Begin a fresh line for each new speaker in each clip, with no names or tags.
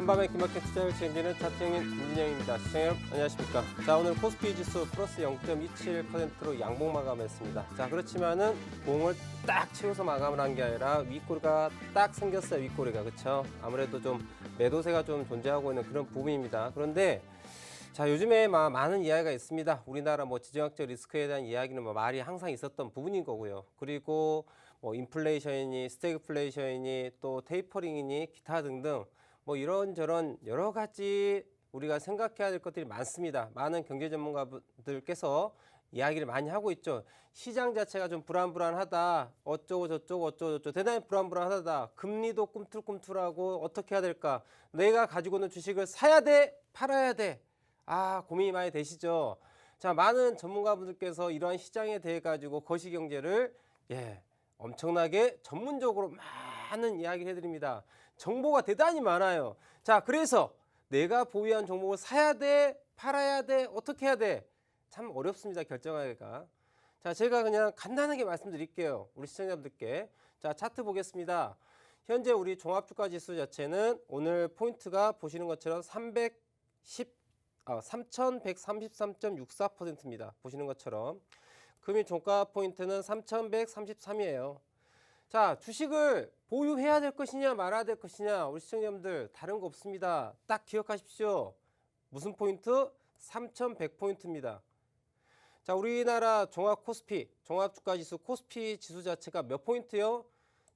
한밤의 기막힌 투자를 책임지는 차트형인 김진영입니다. 시청자 여러분 안녕하십니까. 자, 오늘 코스피 지수 플러스 0.27%로 양봉 마감했습니다. 자, 그렇지만은 공을 딱 채워서 마감을 한 게 아니라 윗꼬리가 딱 생겼어요. 윗꼬리가. 그렇죠? 아무래도 좀 매도세가 좀 존재하고 있는 그런 부분입니다. 그런데 자, 요즘에 많은 이야기가 있습니다. 우리나라 지정학적 리스크에 대한 이야기는 말이 항상 있었던 부분인 거고요. 그리고 인플레이션이니 스태그플레이션이니 또 테이퍼링이니 기타 등등 이런저런 여러 가지 우리가 생각해야 될 것들이 많습니다. 많은 경제 전문가분들께서 이야기를 많이 하고 있죠. 시장 자체가 좀 불안불안하다. 어쩌고 저쩌고 대단히 불안불안하다. 금리도 꿈틀꿈틀하고 어떻게 해야 될까? 내가 가지고 있는 주식을 사야 돼? 팔아야 돼? 고민이 많이 되시죠. 자, 많은 전문가분들께서 이러한 시장에 대해 가지고 거시경제를 엄청나게 전문적으로 많은 이야기를 해드립니다. 정보가 대단히 많아요. 자, 그래서 내가 보유한 종목을 사야 돼? 팔아야 돼? 어떻게 해야 돼? 참 어렵습니다. 결정하기가. 자, 제가 그냥 간단하게 말씀드릴게요. 우리 시청자분들께. 자, 차트 보겠습니다. 현재 우리 종합주가지수 자체는 오늘 포인트가 보시는 것처럼 3133.64%입니다. 보시는 것처럼. 금일 종가 포인트는 3133이에요. 자, 주식을 보유해야 될 것이냐 말아야 될 것이냐 우리 시청자분들 다른 거 없습니다. 딱 기억하십시오. 무슨 포인트? 3100포인트입니다. 자, 우리나라 종합 코스피, 종합주가지수 코스피 지수 자체가 몇 포인트요?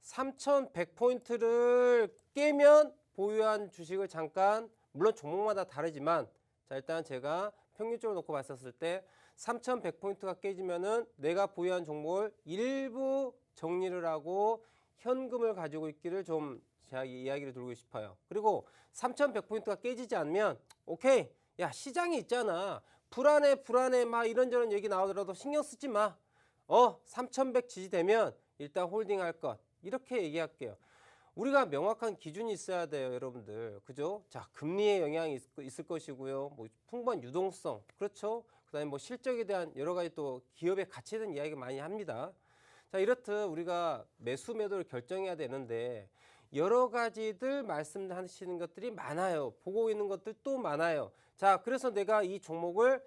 3100포인트를 깨면 보유한 주식을 잠깐, 물론 종목마다 다르지만 자, 일단 제가 평균적으로 놓고 봤었을 때 3100포인트가 깨지면은 내가 보유한 종목을 일부 정리를 하고 현금을 가지고 있기를 좀 제가 이야기를 드리고 싶어요. 그리고 3100포인트가 깨지지 않으면 오케이, 야, 시장이 있잖아. 불안해 이런저런 얘기 나오더라도 신경 쓰지 마. 3100 지지되면 일단 홀딩할 것. 이렇게 얘기할게요. 우리가 명확한 기준이 있어야 돼요, 여러분들. 그죠? 자, 금리의 영향이 있을 것이고요. 풍부한 유동성. 그렇죠? 그다음에 실적에 대한 여러 가지 또 기업의 가치에 대한 이야기가 많이 합니다. 자, 이렇듯 우리가 매수 매도를 결정해야 되는데 여러 가지들 말씀하시는 것들이 많아요. 보고 있는 것들도 많아요. 자, 그래서 내가 이 종목을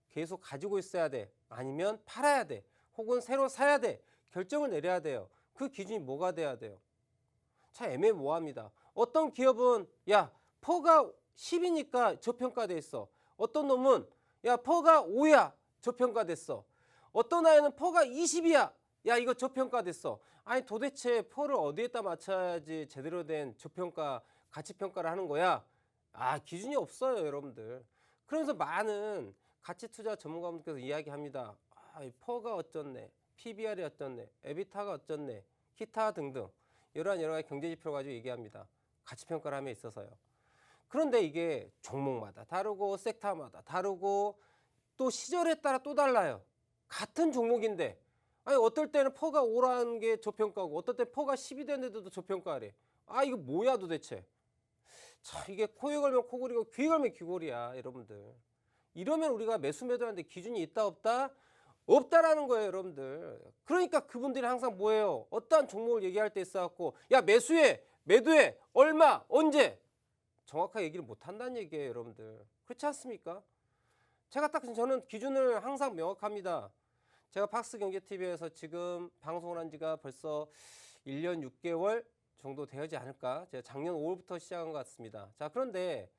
계속 가지고 있어야 돼. 아니면 팔아야 돼. 혹은 새로 사야 돼. 결정을 내려야 돼요. 그 기준이 뭐가 돼야 돼요? 참 애매모호합니다. 어떤 기업은 야, 퍼가 10이니까 저평가돼 있어. 어떤 놈은 야, 퍼가 5야. 저평가됐어. 어떤 아이는 퍼가 20이야. 야, 이거 저평가됐어. 아니, 도대체 퍼를 어디에다 맞춰야지 제대로 된 저평가, 가치평가를 하는 거야? 기준이 없어요, 여러분들. 그러면서 많은 가치투자 전문가분들께서 이야기합니다. 이 퍼가 어쩌네, PBR이 어쩌네, 에비타가 어쩌네, 기타 등등 여러 가지 경제지표를 가지고 얘기합니다. 가치평가를 함에 있어서요. 그런데 이게 종목마다 다르고 섹터마다 다르고 또 시절에 따라 또 달라요. 같은 종목인데 어떨 때는 퍼가 5라는 게 저평가고 어떨 때 퍼가 10이 됐는데도 저평가하래. 이거 뭐야 도대체. 자, 이게 코에 걸면 코골이고 귀에 걸면 귀골이야, 여러분들. 이러면 우리가 매수 매도하는데 기준이 있다 없다? 없다라는 거예요, 여러분들. 그러니까 그분들이 항상 뭐예요? 어떠한 종목을 얘기할 때 있어갖고 야, 매수해, 매도해, 얼마, 언제? 정확하게 얘기를 못한다는 얘기예요, 여러분들. 그렇지 않습니까? 저는 기준을 항상 명확합니다. 제가 팍스경제TV에서 지금 방송을 한 지가 벌써 1년 6개월 정도 되지 않을까? 제가 작년 5월부터 시작한 것 같습니다. 자, 그런데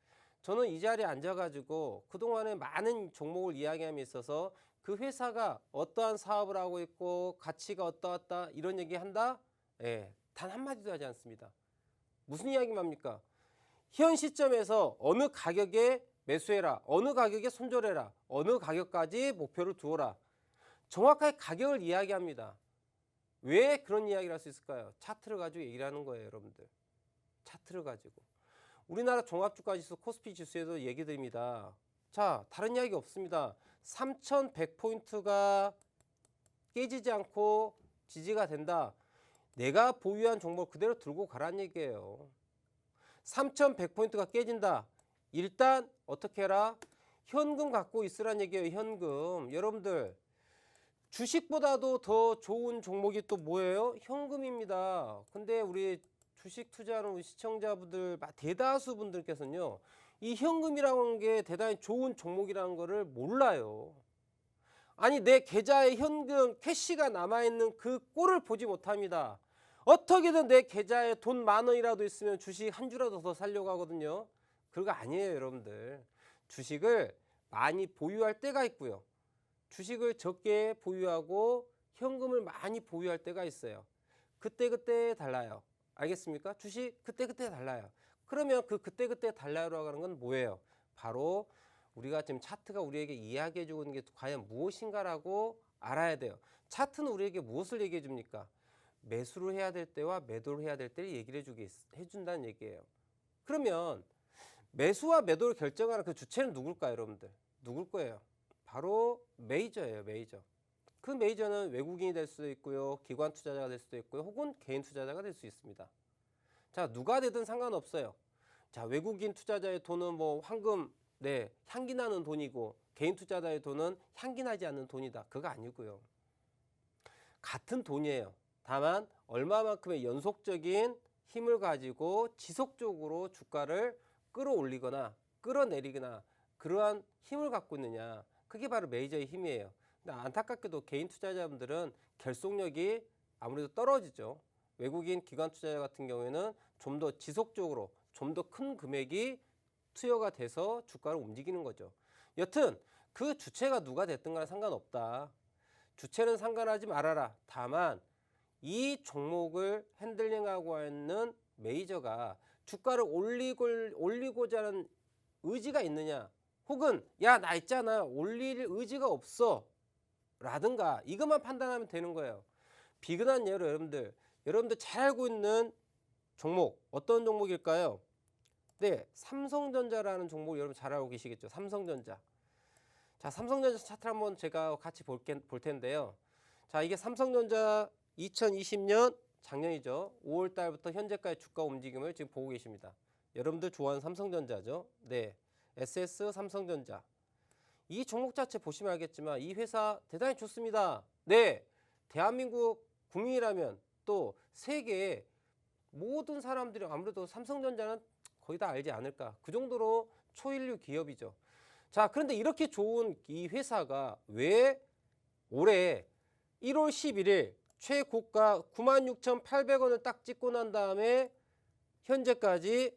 저는 이 자리에 앉아가지고 그동안에 많은 종목을 이야기함에 있어서 그 회사가 어떠한 사업을 하고 있고 가치가 어떠하다 이런 얘기 한다? 단 한마디도 하지 않습니다. 무슨 이야기만 합니까? 현 시점에서 어느 가격에 매수해라, 어느 가격에 손절해라, 어느 가격까지 목표를 두어라. 정확하게 가격을 이야기합니다. 왜 그런 이야기를 할 수 있을까요? 차트를 가지고 얘기를 하는 거예요, 여러분들. 차트를 가지고. 우리나라 종합주가지수 코스피 지수에도 얘기 드립니다. 자, 다른 이야기 없습니다. 3100포인트가 깨지지 않고 지지가 된다. 내가 보유한 종목을 그대로 들고 가라는 얘기예요. 3100포인트가 깨진다. 일단 어떻게 해라? 현금 갖고 있으란 얘기예요. 현금. 여러분들, 주식보다도 더 좋은 종목이 또 뭐예요? 현금입니다. 근데 우리 주식 투자하는 우리 시청자분들 대다수 분들께서는요, 이 현금이라는 게 대단히 좋은 종목이라는 거를 몰라요. 아니, 내 계좌에 현금 캐시가 남아있는 그 꼴을 보지 못합니다. 어떻게든 내 계좌에 돈 10,000원이라도 있으면 주식 한 주라도 더 사려고 하거든요. 그거 아니에요, 여러분들. 주식을 많이 보유할 때가 있고요, 주식을 적게 보유하고 현금을 많이 보유할 때가 있어요. 그때그때 달라요. 알겠습니까? 주식 그때그때 달라요. 그러면 그 그때그때 달라요라고 하는 건 뭐예요? 바로 우리가 지금 차트가 우리에게 이야기해 주고 있는 게 과연 무엇인가라고 알아야 돼요. 차트는 우리에게 무엇을 얘기해 줍니까? 매수를 해야 될 때와 매도를 해야 될 때를 얘기를 해준다는 얘기예요. 그러면 매수와 매도를 결정하는 그 주체는 누굴까요, 여러분들? 누굴 거예요? 바로 메이저예요, 메이저. 그 메이저는 외국인이 될 수도 있고요, 기관 투자자가 될 수도 있고요, 혹은 개인 투자자가 될 수 있습니다. 자, 누가 되든 상관없어요. 자, 외국인 투자자의 돈은 뭐 황금, 네, 향기 나는 돈이고, 개인 투자자의 돈은 향기 나지 않는 돈이다. 그거 아니고요. 같은 돈이에요. 다만 얼마만큼의 연속적인 힘을 가지고 지속적으로 주가를 끌어올리거나 끌어내리거나 그러한 힘을 갖고 있느냐, 그게 바로 메이저의 힘이에요. 근데 안타깝게도 개인 투자자분들은 결속력이 아무래도 떨어지죠. 외국인 기관 투자자 같은 경우에는 좀 더 지속적으로 좀 더 큰 금액이 투여가 돼서 주가를 움직이는 거죠. 여튼 그 주체가 누가 됐든 간에 상관없다. 주체는 상관하지 말아라. 다만 이 종목을 핸들링하고 있는 메이저가 주가를 올리고자 하는 의지가 있느냐, 혹은 야, 나 있잖아, 올릴 의지가 없어 라든가, 이것만 판단하면 되는 거예요. 비근한 예로 여러분들 잘 알고 있는 종목, 어떤 종목일까요? 네, 삼성전자라는 종목 여러분 잘 알고 계시겠죠. 삼성전자. 자, 삼성전자 차트 한번 제가 같이 볼 텐데요. 자, 이게 삼성전자 2020년 작년이죠. 5월 달부터 현재까지 주가 움직임을 지금 보고 계십니다. 여러분들 좋아하는 삼성전자죠. 네, SS 삼성전자. 이 종목 자체 보시면 알겠지만 이 회사 대단히 좋습니다. 네, 대한민국 국민이라면 또 세계의 모든 사람들이 아무래도 삼성전자는 거의 다 알지 않을까. 그 정도로 초일류 기업이죠. 자, 그런데 이렇게 좋은 이 회사가 왜 올해 1월 11일 최고가 96,800원을 딱 찍고 난 다음에 현재까지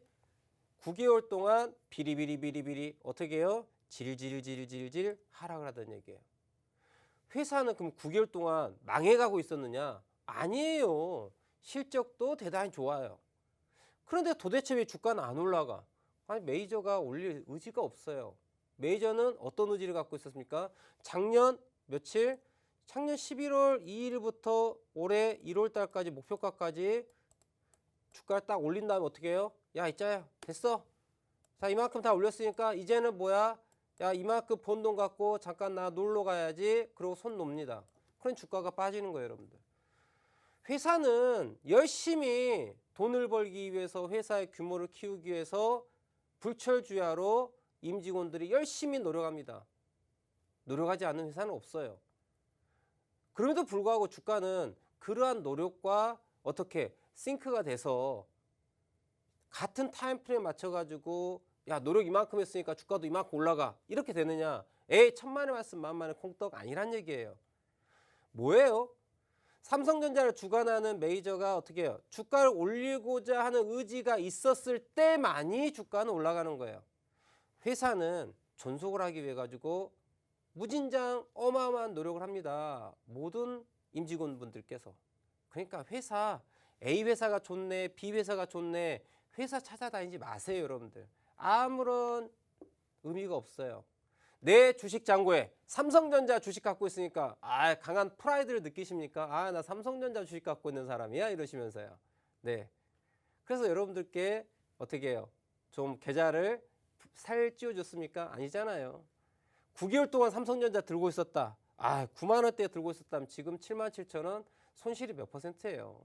9개월 동안 비리비리 어떻게 해요? 질질 하락을 하던 얘기예요. 회사는 그럼 9개월 동안 망해가고 있었느냐? 아니에요. 실적도 대단히 좋아요. 그런데 도대체 왜 주가는 안 올라가? 아니, 메이저가 올릴 의지가 없어요. 메이저는 어떤 의지를 갖고 있었습니까? 작년 며칠? 작년 11월 2일부터 올해 1월 달까지 목표가까지 주가를 딱 올린 다음에 어떻게 해요? 야, 있자야, 됐어. 자, 이만큼 다 올렸으니까 이제는 뭐야? 야, 이만큼 번 돈 갖고 잠깐 나 놀러 가야지. 그러고 손 놉니다. 그럼 주가가 빠지는 거예요, 여러분들. 회사는 열심히 돈을 벌기 위해서, 회사의 규모를 키우기 위해서 불철주야로 임직원들이 열심히 노력합니다. 노력하지 않는 회사는 없어요. 그럼에도 불구하고 주가는 그러한 노력과 어떻게 싱크가 돼서 같은 타임프레임 맞춰가지고 야, 노력 이만큼 했으니까 주가도 이만큼 올라가, 이렇게 되느냐? 에이, 천만의 말씀 만만의 콩떡 아니란 얘기예요. 뭐예요? 삼성전자를 주관하는 메이저가 어떻게 해요? 주가를 올리고자 하는 의지가 있었을 때만이 주가는 올라가는 거예요. 회사는 존속을 하기 위해 가지고 무진장 어마어마한 노력을 합니다. 모든 임직원분들께서. 그러니까 회사, A 회사가 좋네, B 회사가 좋네, 회사 찾아다니지 마세요, 여러분들. 아무런 의미가 없어요. 내 주식 잔고에 삼성전자 주식 갖고 있으니까 강한 프라이드를 느끼십니까? 나 삼성전자 주식 갖고 있는 사람이야, 이러시면서요. 네. 그래서 여러분들께 어떻게 해요? 좀 계좌를 살찌워 줬습니까? 아니잖아요. 9개월 동안 삼성전자 들고 있었다. 9만 원대 들고 있었다면 지금 77,000원, 손실이 몇 %예요?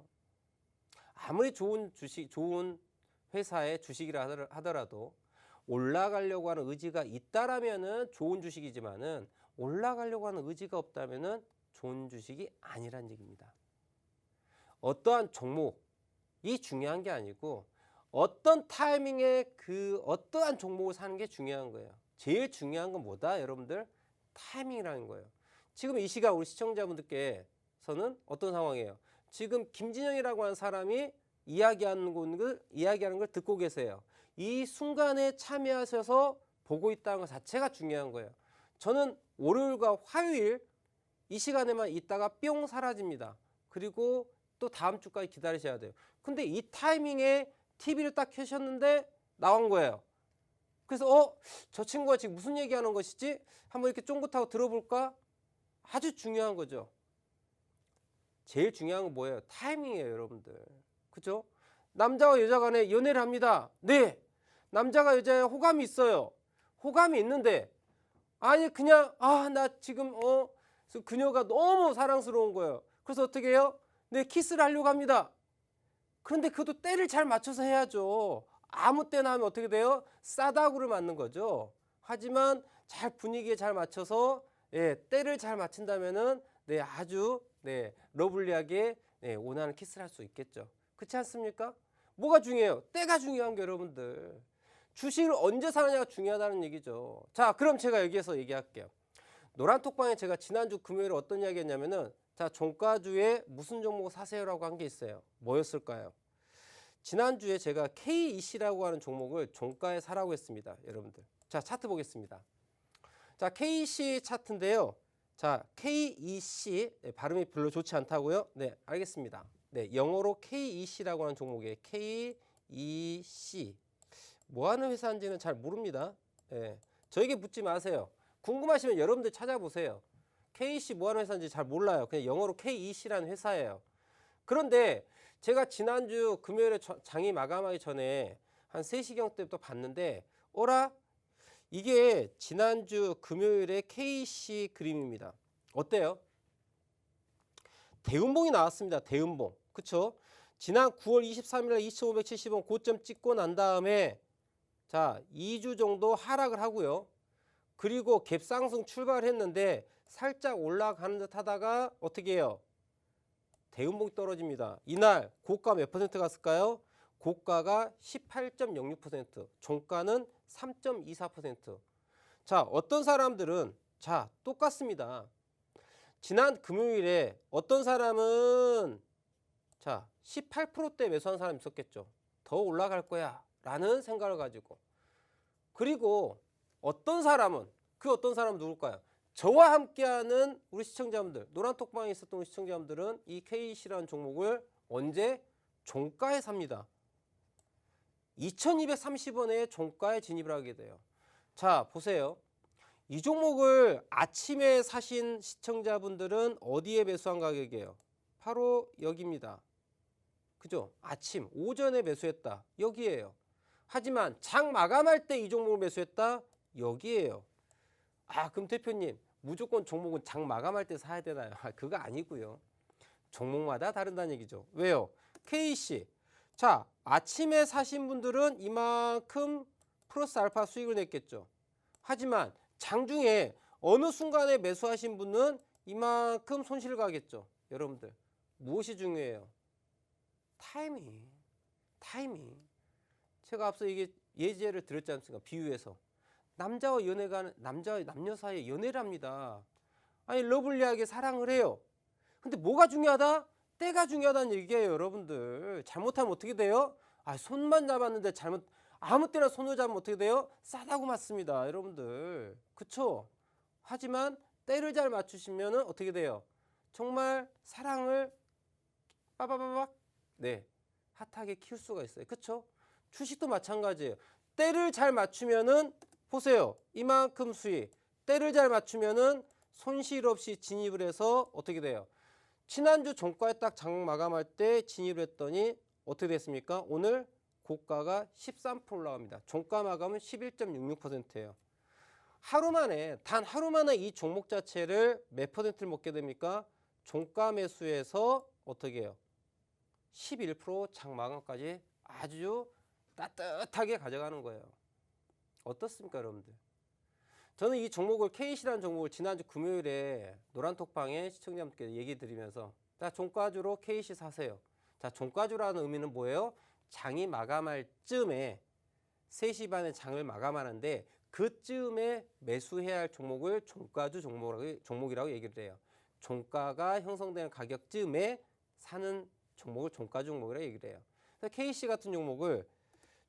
아무리 좋은 주식, 좋은 회사의 주식이라 하더라도 올라가려고 하는 의지가 있다라면은 좋은 주식이지만은 올라가려고 하는 의지가 없다면은 좋은 주식이 아니란 얘기입니다. 어떠한 종목이 이 중요한 게 아니고 어떤 타이밍에 그 어떠한 종목을 사는 게 중요한 거예요. 제일 중요한 건 뭐다 여러분들? 타이밍이라는 거예요. 지금 이 시간 우리 시청자분들께서는 어떤 상황이에요? 지금 김진영이라고 하는 사람이 이야기하는 걸 듣고 계세요. 이 순간에 참여하셔서 보고 있다는 것 자체가 중요한 거예요. 저는 월요일과 화요일 이 시간에만 있다가 뿅 사라집니다. 그리고 또 다음 주까지 기다리셔야 돼요. 근데 이 타이밍에 TV를 딱 켜셨는데 나온 거예요. 그래서 저 친구가 지금 무슨 얘기하는 것이지? 한번 이렇게 쫑긋하고 들어볼까? 아주 중요한 거죠. 제일 중요한 건 뭐예요? 타이밍이에요, 여러분들. 그죠? 남자와 여자 간에 연애를 합니다. 네. 남자가 여자에 호감이 있어요. 호감이 있는데 아니 그냥 나 지금 그녀가 너무 사랑스러운 거예요. 그래서 어떻게 해요? 네, 키스를 하려고 합니다. 그런데 그것도 때를 잘 맞춰서 해야죠. 아무 때나 하면 어떻게 돼요? 싸다구를 맞는 거죠. 하지만 잘 분위기에 잘 맞춰서 때를 잘 맞춘다면은 아주 러블리하게 원하는 키스를 할 수 있겠죠. 그렇지 않습니까? 뭐가 중요해요? 때가 중요한 게 여러분들. 주식을 언제 사느냐가 중요하다는 얘기죠. 자, 그럼 제가 여기에서 얘기할게요. 노란톡방에 제가 지난주 금요일에 어떤 이야기 했냐면은 자, 종가주에 무슨 종목 사세요라고 한 게 있어요. 뭐였을까요? 지난주에 제가 KEC라고 하는 종목을 종가에 사라고 했습니다. 여러분들. 자, 차트 보겠습니다. 자, KEC 차트인데요. 자, KEC 발음이 별로 좋지 않다고요? 네, 알겠습니다. 네, 영어로 KEC라고 하는 종목이에요. KEC. 뭐 하는 회사인지는 잘 모릅니다. 저에게 묻지 마세요. 궁금하시면 여러분들 찾아보세요. KEC 뭐 하는 회사인지 잘 몰라요. 그냥 영어로 KEC라는 회사예요. 그런데 제가 지난주 금요일에 장이 마감하기 전에 한 3시경 때부터 봤는데 이게 지난주 금요일에 KEC 그림입니다. 어때요? 대음봉이 나왔습니다. 대음봉. 그쵸? 지난 9월 23일에 2570원 고점 찍고 난 다음에 자 2주 정도 하락을 하고요. 그리고 갭상승 출발했는데 살짝 올라가는 듯 하다가 어떻게 해요? 대음봉이 떨어집니다. 이날 고가 몇 퍼센트 갔을까요? 고가가 18.06%, 종가는 3.24%. 자, 어떤 사람들은 자, 똑같습니다. 지난 금요일에 어떤 사람은 자, 18%대 매수한 사람이 있었겠죠. 더 올라갈 거야 라는 생각을 가지고. 그리고 어떤 사람은 누굴까요? 저와 함께하는 우리 시청자분들, 노란톡방에 있었던 우리 시청자분들은 이 KEC라는 종목을 언제? 종가에 삽니다. 2230원에 종가에 진입을 하게 돼요. 자, 보세요. 이 종목을 아침에 사신 시청자분들은 어디에 매수한 가격이에요? 바로 여기입니다. 그죠? 아침, 오전에 매수했다. 여기에요. 하지만 장 마감할 때 이 종목을 매수했다. 여기에요. 그럼 대표님 무조건 종목은 장 마감할 때 사야 되나요? 그거 아니고요. 종목마다 다른다는 얘기죠. 왜요? KEC. 자, 아침에 사신 분들은 이만큼 플러스 알파 수익을 냈겠죠. 하지만 장중에 어느 순간에 매수하신 분은 이만큼 손실 가겠죠. 여러분들 무엇이 중요해요? 타이밍. 제가 앞서 이게 예제를 드렸지 않습니까? 비유해서 남자와 남녀 사이에 연애를 합니다. 아니 러블리하게 사랑을 해요. 근데 뭐가 중요하다? 때가 중요하다는 얘기예요, 여러분들. 잘못하면 어떻게 돼요? 손만 잡았는데 아무 때나 손을 잡으면 어떻게 돼요? 싸다고 맞습니다, 여러분들. 그쵸? 하지만 때를 잘 맞추시면 어떻게 돼요? 정말 사랑을 빠바바박 핫하게 키울 수가 있어요. 그쵸? 주식도 마찬가지예요. 때를 잘 맞추면은 보세요. 이만큼 수익. 때를 잘 맞추면은 손실 없이 진입을 해서 어떻게 돼요? 지난주 종가에 딱 장 마감할 때 진입을 했더니 어떻게 됐습니까? 오늘 고가가 13% 올라갑니다. 종가 마감은 11.66%예요. 단 하루 만에 이 종목 자체를 몇 퍼센트를 먹게 됩니까? 종가 매수에서 어떻게 해요? 11%장 마감까지 아주 따뜻하게 가져가는 거예요. 어떻습니까, 여러분들? 저는 이 종목을 KEC라는 종목을 지난주 금요일에 노란톡방에 시청자분께 얘기 드리면서 자, 종가주로 KEC 사세요. 자, 종가주라는 의미는 뭐예요? 장이 마감할 쯤에 3시 반에 장을 마감하는데 그쯤에 매수해야 할 종목을 종가주 종목이라고 얘기를 해요. 종가가 형성되는 가격쯤에 사는 종목을 종가주 종목이라고 얘기를 해요. 그래서 KC 같은 종목을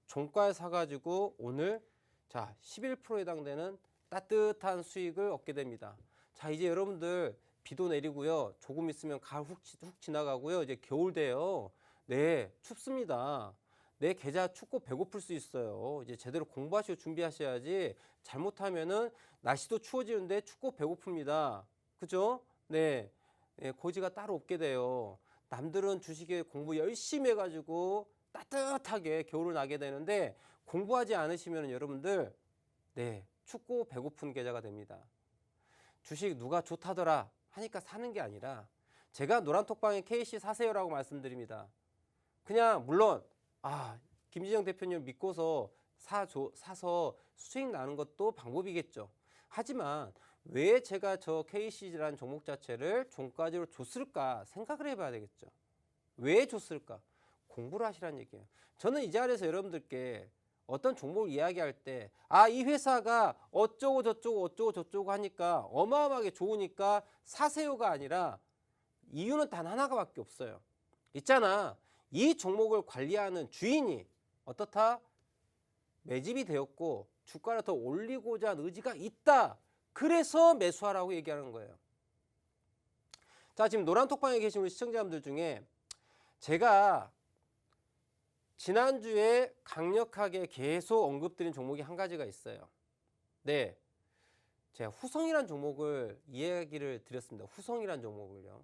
종가에 사가지고 오늘 자 11%에 해당되는 따뜻한 수익을 얻게 됩니다. 자, 이제 여러분들 비도 내리고요. 조금 있으면 가을 훅 지나가고요. 이제 겨울 돼요. 네, 춥습니다. 내 계좌 춥고 배고플 수 있어요. 이제 제대로 공부하시고 준비하셔야지 잘못하면은 날씨도 추워지는데 춥고 배고픕니다. 그죠? 네, 네, 고지가 따로 없게 돼요. 남들은 주식에 공부 열심히 해가지고 따뜻하게 겨울을 나게 되는데 공부하지 않으시면 여러분들 네, 춥고 배고픈 계좌가 됩니다. 주식 누가 좋다더라 하니까 사는 게 아니라 제가 노란톡방에 KC 사세요라고 말씀드립니다. 그냥 물론 김진영 대표님 믿고서 사서 수익 나는 것도 방법이겠죠. 하지만 왜 제가 저 KC라는 종목 자체를 종가지로 줬을까 생각을 해봐야 되겠죠. 왜 줬을까? 공부를 하시라는 얘기예요. 저는 이 자리에서 여러분들께 어떤 종목을 이야기할 때 이 회사가 어쩌고 저쩌고 하니까 어마어마하게 좋으니까 사세요가 아니라 이유는 단 하나밖에 없어요. 있잖아. 이 종목을 관리하는 주인이 어떻다? 매집이 되었고 주가를 더 올리고자 하는 의지가 있다. 그래서 매수하라고 얘기하는 거예요. 자, 지금 노란톡방에 계신 우리 시청자분들 중에 제가 지난주에 강력하게 계속 언급드린 종목이 한 가지가 있어요. 네, 제가 후성이란 종목을 이야기를 드렸습니다. 후성이란 종목을요.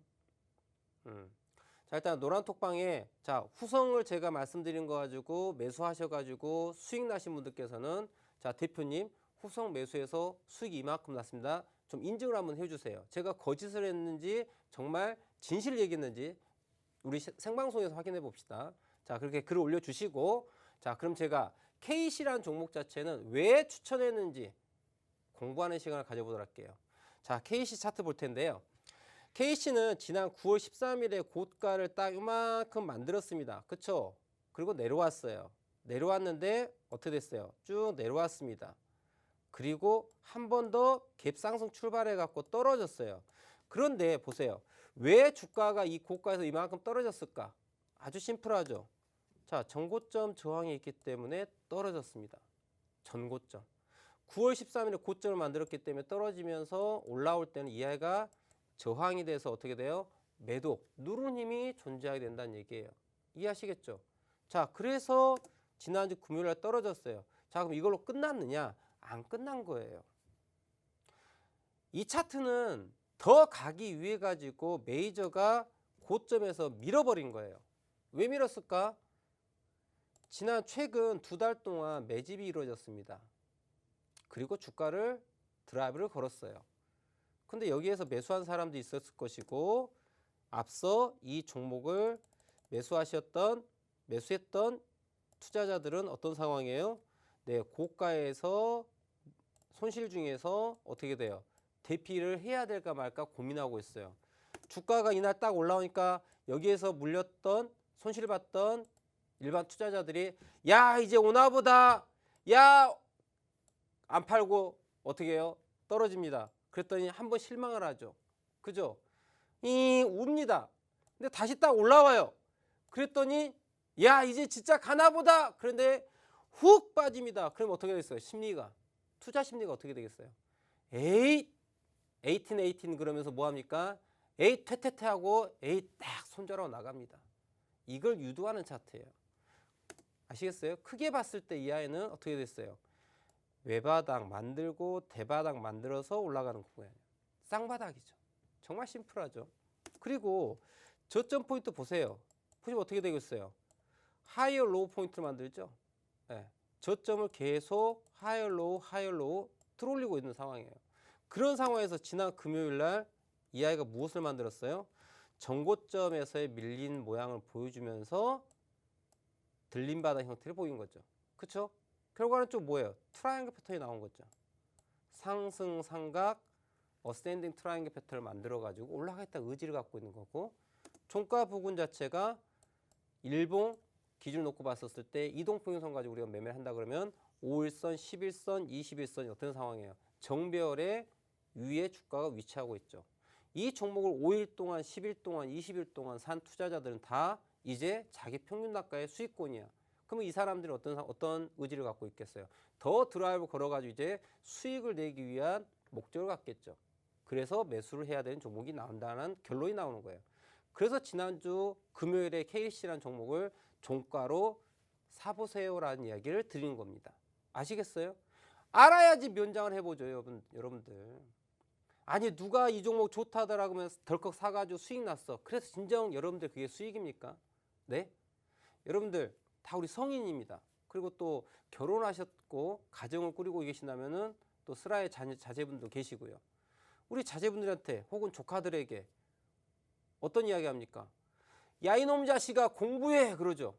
자, 일단 노란톡방에 자 후성을 제가 말씀드린 거 가지고 매수하셔가지고 수익 나신 분들께서는 자 대표님 후성 매수해서 수익이 이만큼 났습니다. 좀 인증을 한번 해주세요. 제가 거짓을 했는지 정말 진실을 얘기했는지 우리 생방송에서 확인해 봅시다. 자, 그렇게 글을 올려주시고 자 그럼 제가 KC라는 종목 자체는 왜 추천했는지 공부하는 시간을 가져보도록 할게요. 자, KC 차트 볼 텐데요. KC는 지난 9월 13일에 고가를 딱 이만큼 만들었습니다. 그쵸? 그리고 내려왔어요. 내려왔는데 어떻게 됐어요? 쭉 내려왔습니다. 그리고 한 번 더 갭 상승 출발해 갖고 떨어졌어요. 그런데 보세요. 왜 주가가 이 고가에서 이만큼 떨어졌을까? 아주 심플하죠. 자, 전고점 저항이 있기 때문에 떨어졌습니다. 전고점. 9월 13일에 고점을 만들었기 때문에 떨어지면서 올라올 때는 이하가 저항이 돼서 어떻게 돼요? 매도, 누르는 힘이 존재하게 된다는 얘기예요. 이해하시겠죠? 자, 그래서 지난주 금요일에 떨어졌어요. 자, 그럼 이걸로 끝났느냐? 안 끝난 거예요. 이 차트는 더 가기 위해 가지고 메이저가 고점에서 밀어버린 거예요. 왜 밀었을까? 최근 2달 동안 매집이 이루어졌습니다. 그리고 주가를 드라이브를 걸었어요. 근데 여기에서 매수한 사람도 있었을 것이고 앞서 이 종목을 매수했던 투자자들은 어떤 상황이에요? 네, 고가에서 손실 중에서 어떻게 돼요? 대피를 해야 될까 말까 고민하고 있어요. 주가가 이날 딱 올라오니까 여기에서 물렸던 손실봤던 일반 투자자들이 야 이제 오나보다 야 안 팔고 어떻게 해요? 떨어집니다. 그랬더니 한번 실망을 하죠. 그죠? 웁니다. 근데 다시 딱 올라와요. 그랬더니 야 이제 진짜 가나보다. 그런데 훅 빠집니다. 그럼 어떻게 됐어요? 투자 심리가 어떻게 되겠어요? 에잇 18 그러면서 뭐합니까? 에잇 퇴퇴퇴 하고 에잇 딱 손절하고 나갑니다. 이걸 유도하는 차트예요. 아시겠어요? 크게 봤을 때 이 아이는 어떻게 됐어요? 외바닥 만들고 대바닥 만들어서 올라가는 구간이에요. 쌍바닥이죠. 정말 심플하죠. 그리고 저점 포인트 보세요. 보시면 어떻게 되겠어요? 하이어 로우 포인트를 만들죠. 네. 저점을 계속 하이어 로우 들어올리고 있는 상황이에요. 그런 상황에서 지난 금요일 날 이 아이가 무엇을 만들었어요? 전고점에서의 밀린 모양을 보여주면서 들림 바닥 형태를 보인 거죠. 그렇죠? 결과는 좀 뭐예요? 트라이앵글 패턴이 나온 거죠. 상승 삼각 어센딩 트라이앵글 패턴을 만들어 가지고 올라가겠다 의지를 갖고 있는 거고 종가 부근 자체가 일봉 기준을 놓고 봤었을 때 이동평균선 가지고 우리가 매매를 한다 그러면 5일선, 11선, 21선이 어떤 상황이에요? 정배열의 위에 주가가 위치하고 있죠. 이 종목을 5일 동안, 10일 동안, 20일 동안 산 투자자들은 다 이제 자기 평균 단가의 수익권이야. 그러면 이 사람들이 어떤 의지를 갖고 있겠어요? 더 드라이브 걸어가지고 이제 수익을 내기 위한 목적을 갖겠죠. 그래서 매수를 해야 되는 종목이 나온다는 결론이 나오는 거예요. 그래서 지난주 금요일에 KC라는 종목을 종가로 사보세요라는 이야기를 드리는 겁니다. 아시겠어요? 알아야지 면장을 해보죠, 여러분들. 아니 누가 이 종목 좋다더라고 하면 덜컥 사가지고 수익 났어. 그래서 진정 여러분들 그게 수익입니까? 네? 여러분들 다 우리 성인입니다. 그리고 또 결혼하셨고 가정을 꾸리고 계신다면은 또 슬하의 자제분도 계시고요. 우리 자제분들한테 혹은 조카들에게 어떤 이야기 합니까? 야 이놈 자식아 공부해 그러죠.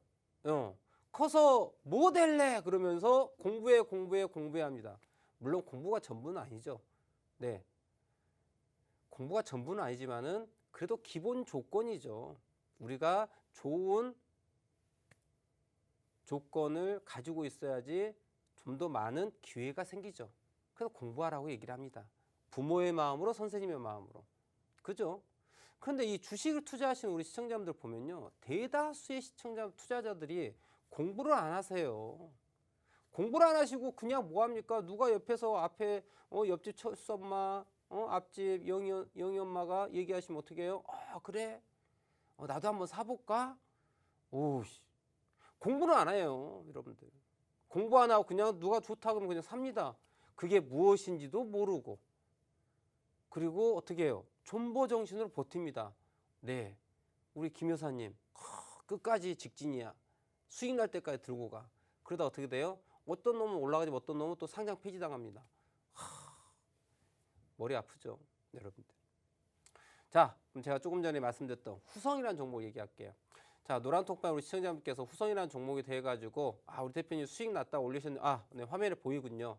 커서 뭐 될래 그러면서 공부해 합니다. 물론 공부가 전부는 아니죠. 네, 공부가 전부는 아니지만은 그래도 기본 조건이죠. 우리가 좋은 조건을 가지고 있어야지 좀 더 많은 기회가 생기죠. 그래서 공부하라고 얘기를 합니다. 부모의 마음으로 선생님의 마음으로. 그죠? 그런데 이 주식을 투자하시는 우리 시청자분들 보면요. 대다수의 투자자들이 공부를 안 하세요. 공부를 안 하시고 그냥 뭐 합니까? 누가 옆에서 앞에 옆집 철수엄마 앞집 영희 엄마가 얘기하시면 어떻게 해요? 그래? 나도 한번 사볼까? 오씨. 공부를 안 해요, 여러분들. 공부 안 하고 그냥 누가 좋다 그러면 그냥 삽니다. 그게 무엇인지도 모르고. 그리고 어떻게 해요? 존버 정신으로 버팁니다. 네, 우리 김 여사님 끝까지 직진이야. 수익 날 때까지 들고 가. 그러다 어떻게 돼요? 어떤 놈은 올라가지 어떤 놈은 또 상장 폐지당합니다. 머리 아프죠, 여러분들. 자, 그럼 제가 조금 전에 말씀드렸던 후성이라는 종목 얘기할게요. 자, 노란톡방 우리 시청자분께서 후성이라는 종목이 돼가지고 우리 대표님 수익 났다 올리셨는데 네, 화면에 보이군요.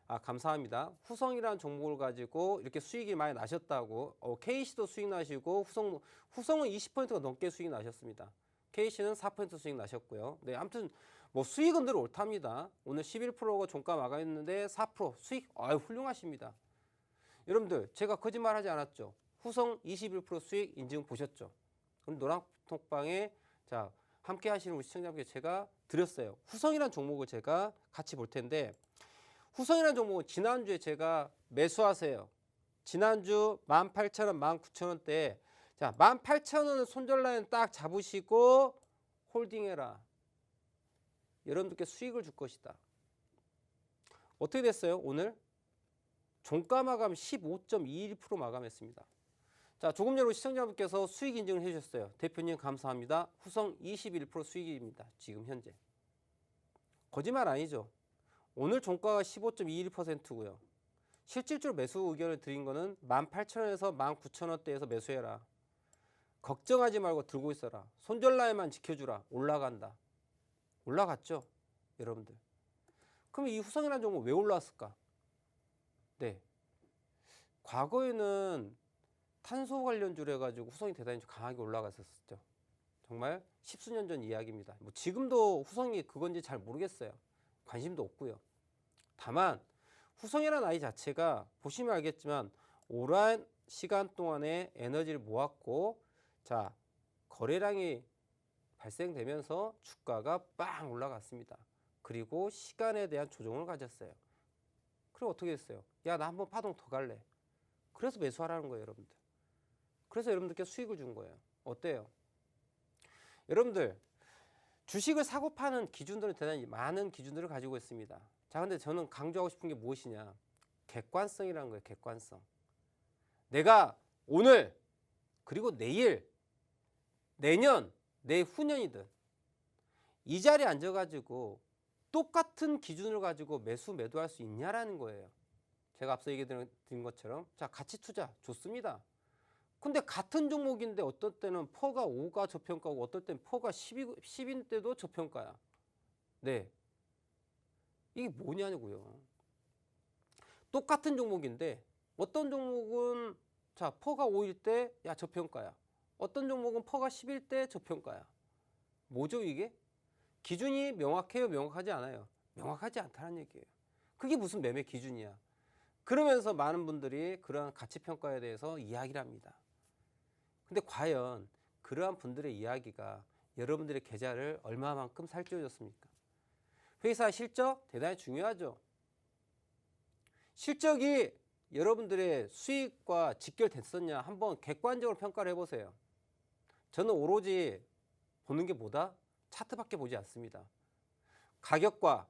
감사합니다. 후성이라는 종목을 가지고 이렇게 수익이 많이 나셨다고 KC도 수익 나시고 후성은 20%가 넘게 수익 나셨습니다. KC는 4% 수익 나셨고요. 네, 아무튼 뭐 수익은 늘 옳답니다. 오늘 11%가 종가 마감했는데 4% 수익 훌륭하십니다. 여러분들 제가 거짓말하지 않았죠. 후성 21% 수익 인증 보셨죠? 그럼 노란톡방에 자 함께 하시는 우리 시청자분께 제가 드렸어요. 후성이라는 종목을 제가 같이 볼 텐데 후성이라는 종목은 지난주에 제가 매수하세요. 지난주 18,000원, 19,000원대 자 18,000원을 손절라인 딱 잡으시고 홀딩해라. 여러분들께 수익을 줄 것이다. 어떻게 됐어요? 오늘 종가 마감 15.21% 마감했습니다. 자, 조금 전에 시청자분께서 수익 인증을 해주셨어요. 대표님 감사합니다. 후성 21% 수익입니다. 지금 현재. 거짓말 아니죠. 오늘 종가가 15.21%고요. 실질적으로 매수 의견을 드린 거는 18,000원에서 19,000원대에서 매수해라. 걱정하지 말고 들고 있어라. 손절 라인만 지켜주라. 올라간다. 올라갔죠, 여러분들. 그럼 이 후성이라는 종목 왜 올라왔을까? 네, 과거에는 탄소 관련주로 해가지고 후성이 대단히 강하게 올라갔었죠. 정말 십수년 전 이야기입니다. 뭐 지금도 후성이 그건지 잘 모르겠어요. 관심도 없고요. 다만 후성이라는 아이 자체가 보시면 알겠지만 오랜 시간 동안에 에너지를 모았고 자 거래량이 발생되면서 주가가 빵 올라갔습니다. 그리고 시간에 대한 조정을 가졌어요. 그리고 어떻게 됐어요? 야, 나 한번 파동 더 갈래. 그래서 매수하라는 거예요, 여러분들. 그래서 여러분들께 수익을 준 거예요. 어때요? 여러분들 주식을 사고 파는 기준들은 대단히 많은 기준들을 가지고 있습니다. 자, 근데 저는 강조하고 싶은 게 무엇이냐? 객관성이라는 거예요. 객관성. 내가 오늘 그리고 내일, 내년, 내후년이든 이 자리에 앉아가지고 똑같은 기준을 가지고 매도할 수 있냐라는 거예요. 제가 앞서 얘기 드린 것처럼 자 가치 투자 좋습니다. 근데 같은 종목인데 어떤 때는 퍼가 5가 저평가고 어떨 때는 퍼가 10인데도 저평가야. 네, 이게 뭐냐고요. 똑같은 종목인데 어떤 종목은 퍼가 5일 때 야 저평가야. 어떤 종목은 퍼가 10일 때 저평가야. 뭐죠 이게? 기준이 명확해요? 명확하지 않아요? 명확하지 않다는 얘기예요. 그게 무슨 매매 기준이야. 그러면서 많은 분들이 그러한 가치평가에 대해서 이야기를 합니다. 근데 과연 그러한 분들의 이야기가 여러분들의 계좌를 얼마만큼 살찌워줬습니까? 회사 실적 대단히 중요하죠. 실적이 여러분들의 수익과 직결됐었냐 한번 객관적으로 평가를 해보세요. 저는 오로지 보는 게 뭐다? 차트밖에 보지 않습니다. 가격과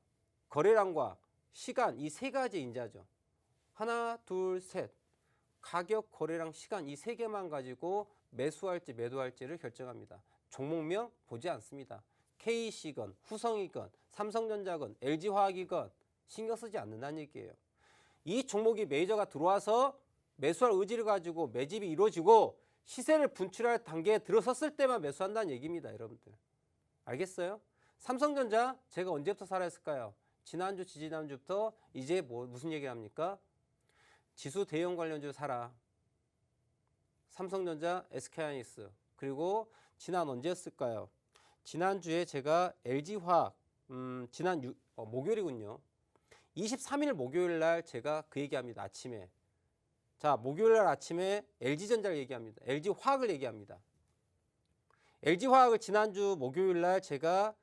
거래량과 시간 이 세 가지 인자죠. 하나, 둘, 셋. 가격, 거래량, 시간 이 세 개만 가지고 매수할지 매도할지를 결정합니다. 종목명 보지 않습니다. KC건, 후성이건, 삼성전자건, LG화학이건 신경 쓰지 않는다는 얘기예요. 이 종목이 메이저가 들어와서 매수할 의지를 가지고 매집이 이루어지고 시세를 분출할 단계에 들어섰을 때만 매수한다는 얘기입니다. 여러분들. 알겠어요? 삼성전자 제가 언제부터 사라 했을까요? 지난주, 지지난주부터 이제 무슨 얘기를 합니까? 지수 대형 관련주 사라. 삼성전자, SK하이닉스. 그리고 지난 언제였을까요? 지난주에 제가 LG화학 목요일이군요. 23일 목요일 날 제가 그 얘기합니다. 아침에. 자, 목요일 날 아침에 LG전자를 얘기합니다. LG화학을 얘기합니다. LG화학을 지난주 목요일 날 제가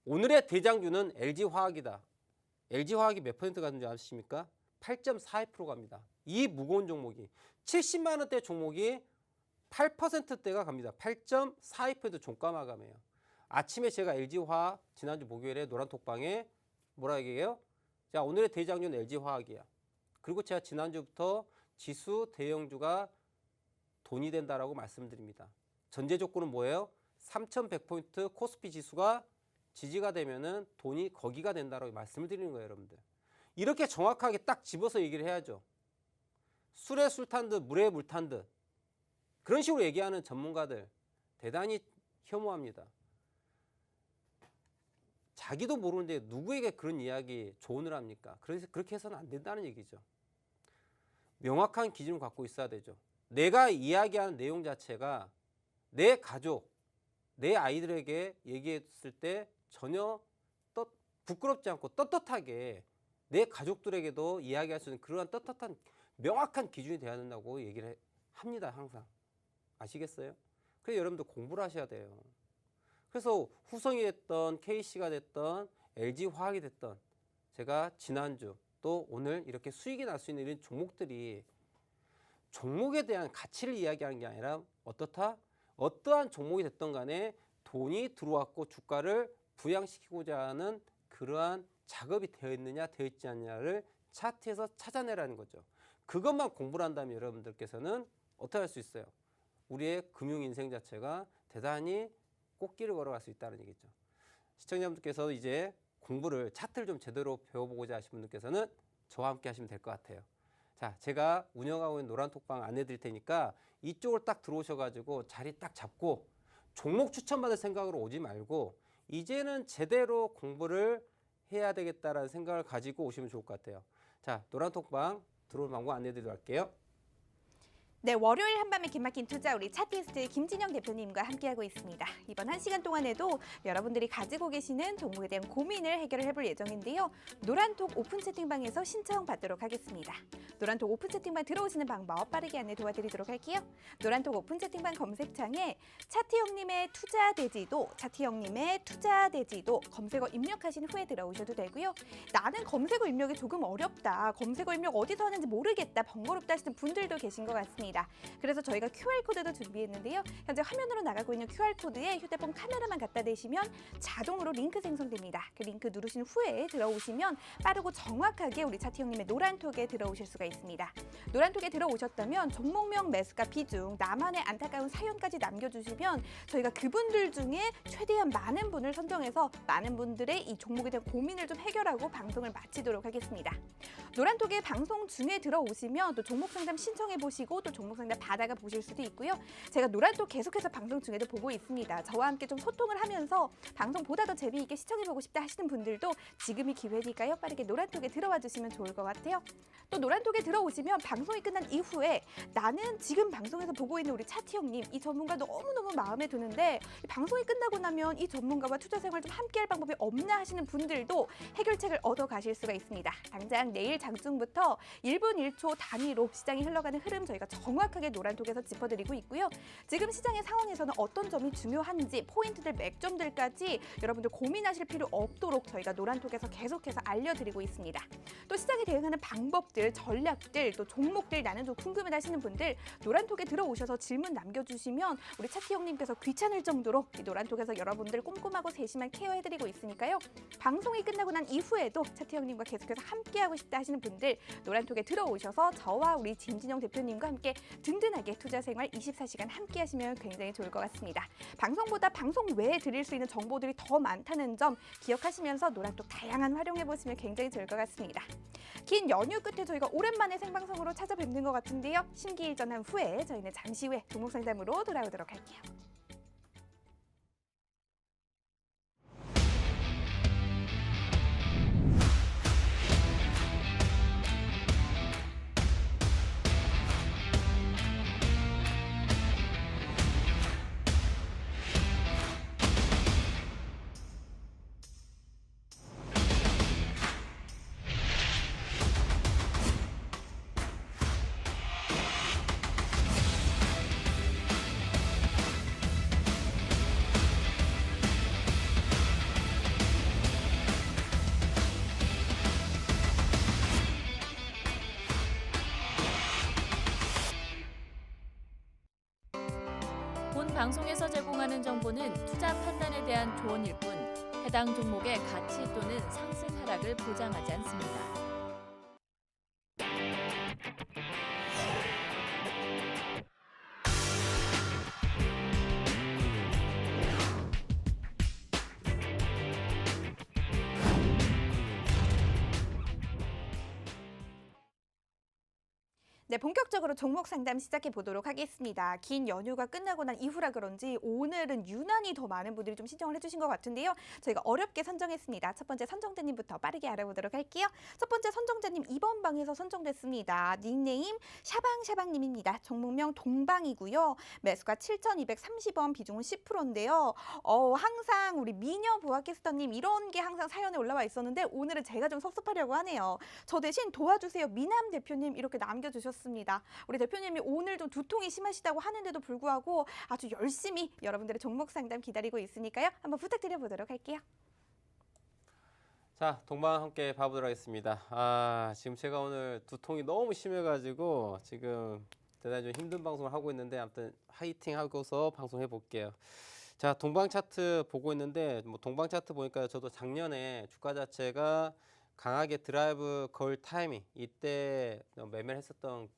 오늘의 대장주는 LG화학이다. LG화학이 몇 퍼센트 가는 줄 아십니까? 8.42% 갑니다. 이 무거운 종목이 70만 원대 종목이 8%대가 갑니다. 8.42% 종가 마감이에요. 아침에 제가 LG화학 지난주 목요일에 노란톡방에 뭐라 얘기해요? 자, 오늘의 대장주는 LG화학이야. 그리고 제가 지난주부터 지수 대형주가 돈이 된다라고 말씀드립니다. 전제 조건은 뭐예요? 3,100포인트 코스피 지수가 지지가 되면은 돈이 거기가 된다라고 말씀을 드리는 거예요, 여러분들. 이렇게 정확하게 딱 집어서 얘기를 해야죠. 술에 술 탄 듯 물에 물 탄 듯 그런 식으로 얘기하는 전문가들 대단히 혐오합니다. 자기도 모르는데 누구에게 그런 이야기 조언을 합니까? 그래서 그렇게 해서는 안 된다는 얘기죠. 명확한 기준을 갖고 있어야 되죠. 내가 이야기하는 내용 자체가 내 가족, 내 아이들에게 얘기했을 때 전혀 부끄럽지 않고 떳떳하게 내 가족들에게도 이야기할 수 있는 그러한 떳떳한 명확한 기준이 돼야 된다고 얘기를 합니다. 항상. 아시겠어요? 그래서 여러분들 공부를 하셔야 돼요. 그래서 후성이 됐던 KC가 됐던 LG화학이 됐던 제가 지난주 또 오늘 이렇게 수익이 날 수 있는 이런 종목들이 종목에 대한 가치를 이야기하는 게 아니라 어떻다? 어떠한 종목이 됐던 간에 돈이 들어왔고 주가를 부양시키고자 하는 그러한 작업이 되어 있느냐 되어 있지 않느냐를 차트에서 찾아내라는 거죠. 그것만 공부를 한다면 여러분들께서는 어떻게 할 수 있어요? 우리의 금융 인생 자체가 대단히 꽃길을 걸어갈 수 있다는 얘기죠. 시청자분들께서 이제 공부를 차트를 좀 제대로 배워보고자 하시는 분들께서는 저와 함께 하시면 될 것 같아요. 자, 제가 운영하고 있는 노란톡방 안내 드릴 테니까 이쪽을 딱 들어오셔가지고 자리 딱 잡고 종목 추천받을 생각으로 오지 말고 이제는 제대로 공부를 해야 되겠다라는 생각을 가지고 오시면 좋을 것 같아요. 자, 노란톡방 들어올 방법 안내 드리도록 할게요.
네, 월요일 한밤의 기막힌 투자 우리 차트리스트 김진영 대표님과 함께하고 있습니다. 이번 1시간 동안에도 여러분들이 가지고 계시는 종목에 대한 고민을 해결을 해볼 예정인데요. 노란톡 오픈 채팅방에서 신청받도록 하겠습니다. 노란톡 오픈 채팅방 들어오시는 방법 빠르게 안내 도와드리도록 할게요. 노란톡 오픈 채팅방 검색창에 차트형님의 투자대지도, 차트형님의 투자대지도 검색어 입력하신 후에 들어오셔도 되고요. 나는 검색어 입력이 조금 어렵다, 검색어 입력 어디서 하는지 모르겠다, 번거롭다 하시는 분들도 계신 것 같습니다. 그래서 저희가 QR코드도 준비했는데요. 현재 화면으로 나가고 있는 QR코드에 휴대폰 카메라만 갖다 대시면 자동으로 링크 생성됩니다. 그 링크 누르신 후에 들어오시면 빠르고 정확하게 우리 차트형님의 노란톡에 들어오실 수가 있습니다. 노란톡에 들어오셨다면 종목명, 매수가, 비중, 나만의 안타까운 사연까지 남겨주시면 저희가 그분들 중에 최대한 많은 분을 선정해서 많은 분들의 이 종목에 대한 고민을 좀 해결하고 방송을 마치도록 하겠습니다. 노란톡에 방송 중에 들어오시면 또 종목 상담 신청해 보시고 또 종목 상담 받아가 보실 수도 있고요. 제가 노란톡 계속해서 방송 중에도 보고 있습니다. 저와 함께 좀 소통을 하면서 방송보다 더 재미있게 시청해보고 싶다 하시는 분들도 지금이 기회니까요. 빠르게 노란톡에 들어와 주시면 좋을 것 같아요. 또 노란톡에 들어오시면 방송이 끝난 이후에 나는 지금 방송에서 보고 있는 우리 차티 형님 이 전문가 너무너무 마음에 드는데 이 방송이 끝나고 나면 이 전문가와 투자 생활 좀 함께할 방법이 없나 하시는 분들도 해결책을 얻어 가실 수가 있습니다. 당장 내일 장중부터 1분 1초 단위로 시장이 흘러가는 흐름 저희가 정확하게 노란톡에서 짚어드리고 있고요. 지금 시장의 상황에서는 어떤 점이 중요한지 포인트들 맥점들까지 여러분들 고민하실 필요 없도록 저희가 노란톡에서 계속해서 알려드리고 있습니다. 또 시장에 대응하는 방법들, 전략들, 또 종목들 나는 좀 궁금해 하시는 분들 노란톡에 들어오셔서 질문 남겨주시면 우리 차티 형님께서 귀찮을 정도로 이 노란톡에서 여러분들 꼼꼼하고 세심한 케어해드리고 있으니까요. 방송이 끝나고 난 이후에도 차티 형님과 계속해서 함께하고 싶다 하시는 분들 노란톡에 들어오셔서 저와 우리 김진영 대표님과 함께 든든하게 투자생활 24시간 함께 하시면 굉장히 좋을 것 같습니다. 방송보다 방송 외에 드릴 수 있는 정보들이 더 많다는 점 기억하시면서 노란톡 다양한 활용해보시면 굉장히 좋을 것 같습니다. 긴 연휴 끝에 저희가 오랜만에 생방송으로 찾아뵙는 것 같은데요. 심기일전한 후에 저희는 잠시 후에 종목 상담으로 돌아오도록 할게요.
본 방송에서 제공하는 정보는 투자 판단에 대한 조언일 뿐 해당 종목의 가치 또는 상승 하락을 보장하지 않습니다.
네, 본격적으로 종목 상담 시작해 보도록 하겠습니다. 긴 연휴가 끝나고 난 이후라 그런지 오늘은 유난히 더 많은 분들이 좀 신청을 해주신 것 같은데요. 저희가 어렵게 선정했습니다. 첫 번째 선정자님부터 빠르게 알아보도록 할게요. 첫 번째 선정자님 2번 방에서 선정됐습니다. 닉네임 샤방샤방님입니다. 종목명 동방이고요. 매수가 7,230원, 비중은 10%인데요. 항상 우리 미녀 보아캐스터님 이런 게 항상 사연에 올라와 있었는데 오늘은 제가 좀 섭섭하려고 하네요. 저 대신 도와주세요 미남 대표님 이렇게 남겨주셨습니다. 우리 대표님이 오늘 좀 두통이 심하시다고 하는데도 불구하고 아주 열심히 여러분들의 종목 상담 기다리고 있으니까요. 한번 부탁드려 보도록 할게요.
자, 동방 함께 봐보도록 하겠습니다. 지금 제가 오늘 두통이 너무 심해가지고 지금 대단히 좀 힘든 방송을 하고 있는데 아무튼 화이팅 하고서 방송해 볼게요. 자, 동방 차트 보고 있는데 뭐 동방 차트 보니까 저도 작년에 주가 자체가 강하게 드라이브 걸 타이밍 이때 매매를 했었던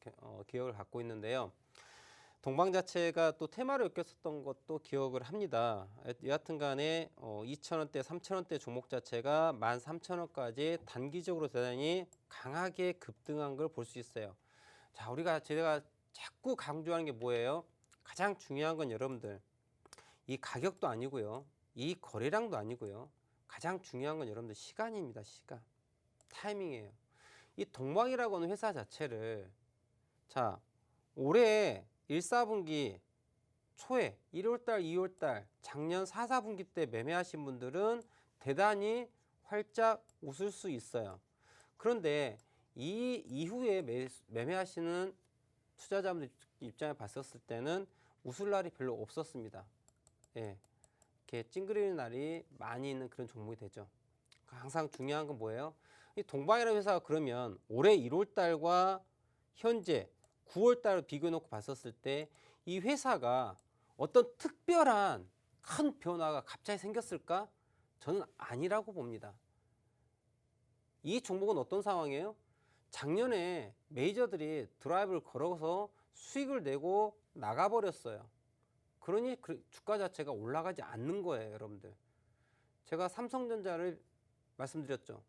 기억을 갖고 있는데요. 동방 자체가 또 테마를 엮였었던 것도 기억을 합니다. 여하튼 간에 2,000원대, 3,000원대 종목 자체가 13,000원까지 단기적으로 대단히 강하게 급등한 걸 볼 수 있어요. 자, 제가 자꾸 강조하는 게 뭐예요? 가장 중요한 건 여러분들 이 가격도 아니고요. 이 거래량도 아니고요. 가장 중요한 건 여러분들 시간입니다. 시간. 타이밍이에요. 이 동방이라고 하는 회사 자체를 자 올해 1, 4분기 초에 1월달, 2월달 작년 4, 4분기 때 매매하신 분들은 대단히 활짝 웃을 수 있어요. 그런데 이 이후에 매매하시는 투자자분들 입장에 봤었을 때는 웃을 날이 별로 없었습니다. 예, 이렇게 찡그리는 날이 많이 있는 그런 종목이 되죠. 항상 중요한 건 뭐예요? 이 동방이라는 회사가 그러면 올해 1월 달과 현재 9월 달을 비교해 놓고 봤었을 때 이 회사가 어떤 특별한 큰 변화가 갑자기 생겼을까? 저는 아니라고 봅니다. 이 종목은 어떤 상황이에요? 작년에 메이저들이 드라이브를 걸어서 수익을 내고 나가버렸어요. 그러니 주가 자체가 올라가지 않는 거예요, 여러분들. 제가 삼성전자를 말씀드렸죠.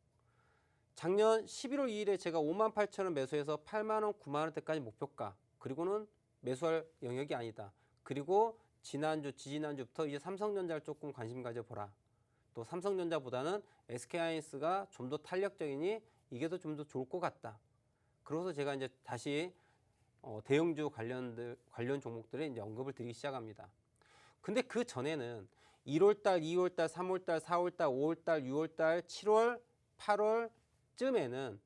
작년 11월 2일에 제가 58,000원 매수해서 8만원, 9만원대까지 목표가, 그리고는 매수할 영역이 아니다. 그리고 지난주, 지지난주부터 이제 삼성전자를 조금 관심 가져보라. 또 삼성전자보다는 SK하이닉스가 좀 더 탄력적이니 이게 더 좀 더 좋을 것 같다. 그래서 제가 이제 다시 대형주 관련 종목들의 이제 언급을 드리기 시작합니다. 근데 그 전에는 1월달, 2월달, 3월달, 4월달, 5월달, 6월달, 7월, 8월쯤에는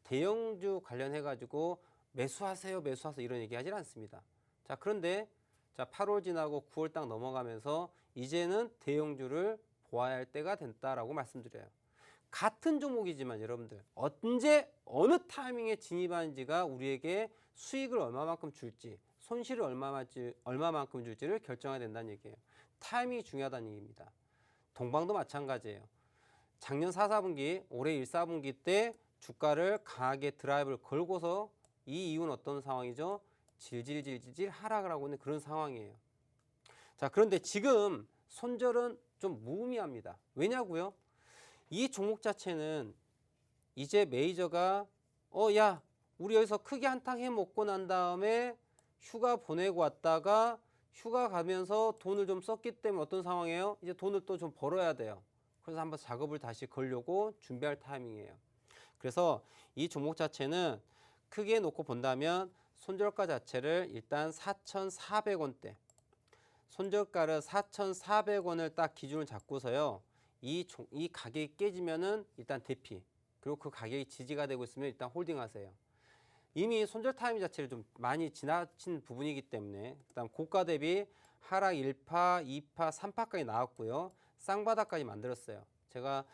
대형주 관련해가지고 매수하세요, 매수하세요 이런 얘기 하질 않습니다. 자, 그런데 자 8월 지나고 9월 딱 넘어가면서 이제는 대형주를 보아야 할 때가 됐다라고 말씀드려요. 같은 종목이지만 여러분들 언제 어느 타이밍에 진입하는지가 우리에게 수익을 얼마만큼 줄지 손실을 얼마만큼 줄지를 결정해야 된다는 얘기예요. 타이밍이 중요하다는 얘기입니다. 동방도 마찬가지예요. 작년 4, 4분기 올해 1, 4분기 때 주가를 강하게 드라이브를 걸고서 이 이유는 어떤 상황이죠? 질질 하락을 하고 있는 그런 상황이에요. 자, 그런데 지금 손절은 좀 무의미합니다. 왜냐고요? 이 종목 자체는 이제 메이저가 야 우리 여기서 크게 한탕 해먹고 난 다음에 휴가 보내고 왔다가 휴가 가면서 돈을 좀 썼기 때문에 어떤 상황이에요? 이제 돈을 또 좀 벌어야 돼요. 그래서 한번 작업을 다시 걸려고 준비할 타이밍이에요. 그래서 이 종목 자체는 크게 놓고 본다면 손절가 자체를 일단 4,400원대 손절가를 4,400원을 딱 기준을 잡고서요. 이 가격이 깨지면은 일단 대피 그리고 그 가격이 지지가 되고 있으면 일단 홀딩하세요. 이미 손절 타이밍 자체를 좀 많이 지나친 부분이기 때문에 일단 고가 대비 하락 1파, 2파, 3파까지 나왔고요. 쌍바닥까지 만들었어요. 제가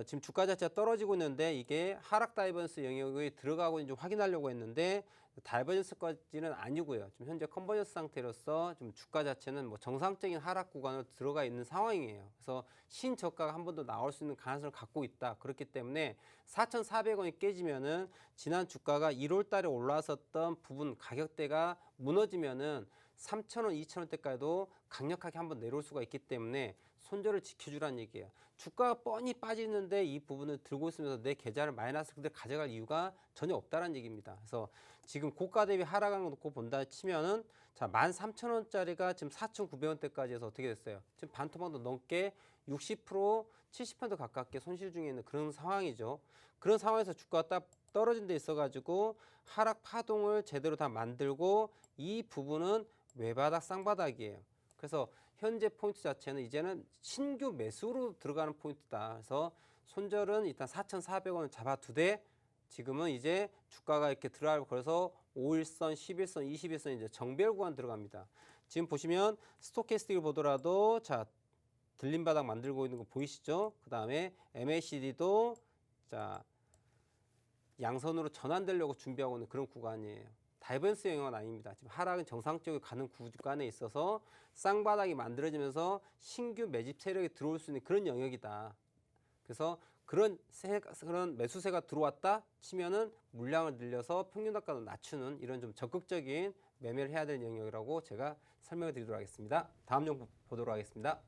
지금 주가 자체가 떨어지고 있는데 이게 하락 다이버전스 영역에 들어가고 있는지 확인하려고 했는데 다이버전스까지는 아니고요. 지금 현재 컨버전스 상태로서 좀 주가 자체는 뭐 정상적인 하락 구간으로 들어가 있는 상황이에요. 그래서 신저가가 한 번 더 나올 수 있는 가능성을 갖고 있다. 그렇기 때문에 4,400원이 깨지면은 지난 주가가 1월 달에 올라섰던 부분 가격대가 무너지면은 3,000원, 2,000원대까지도 강력하게 한번 내려올 수가 있기 때문에 손절을 지켜주라는 얘기예요. 주가가 뻔히 빠지는데 이 부분을 들고 있으면서 내 계좌를 마이너스 그대로 가져갈 이유가 전혀 없다는 얘기입니다. 그래서 지금 고가 대비 하락한 거 놓고 본다 치면은 자 13,000원짜리가 지금 4,900원대까지 해서 어떻게 됐어요? 지금 반토막도 넘게 60%, 70% 가깝게 손실 중에 있는 그런 상황이죠. 그런 상황에서 주가가 딱 떨어진 데 있어가지고 하락 파동을 제대로 다 만들고 이 부분은 외바닥 쌍바닥이에요. 그래서 현재 포인트 자체는 이제는 신규 매수로 들어가는 포인트다. 그래서 손절은 일단 4,400원을 잡아두되 지금은 이제 주가가 이렇게 드라이브 걸어서 5일선, 11선, 21선 이제 정배열 구간 들어갑니다. 지금 보시면 스토캐스틱을 보더라도 자 들림 바닥 만들고 있는 거 보이시죠? 그 다음에 MACD도 자 양선으로 전환되려고 준비하고 있는 그런 구간이에요. 다이버전스 영역은 아닙니다. 지금 하락은 정상적으로 가는 구간에 있어서 쌍바닥이 만들어지면서 신규 매집 세력이 들어올 수 있는 그런 영역이다. 그래서 그런 매수세가 들어왔다 치면은 물량을 늘려서 평균 단가도 낮추는 이런 좀 적극적인 매매를 해야 될 영역이라고 제가 설명을 드리도록 하겠습니다. 다음 종목 보도록 하겠습니다.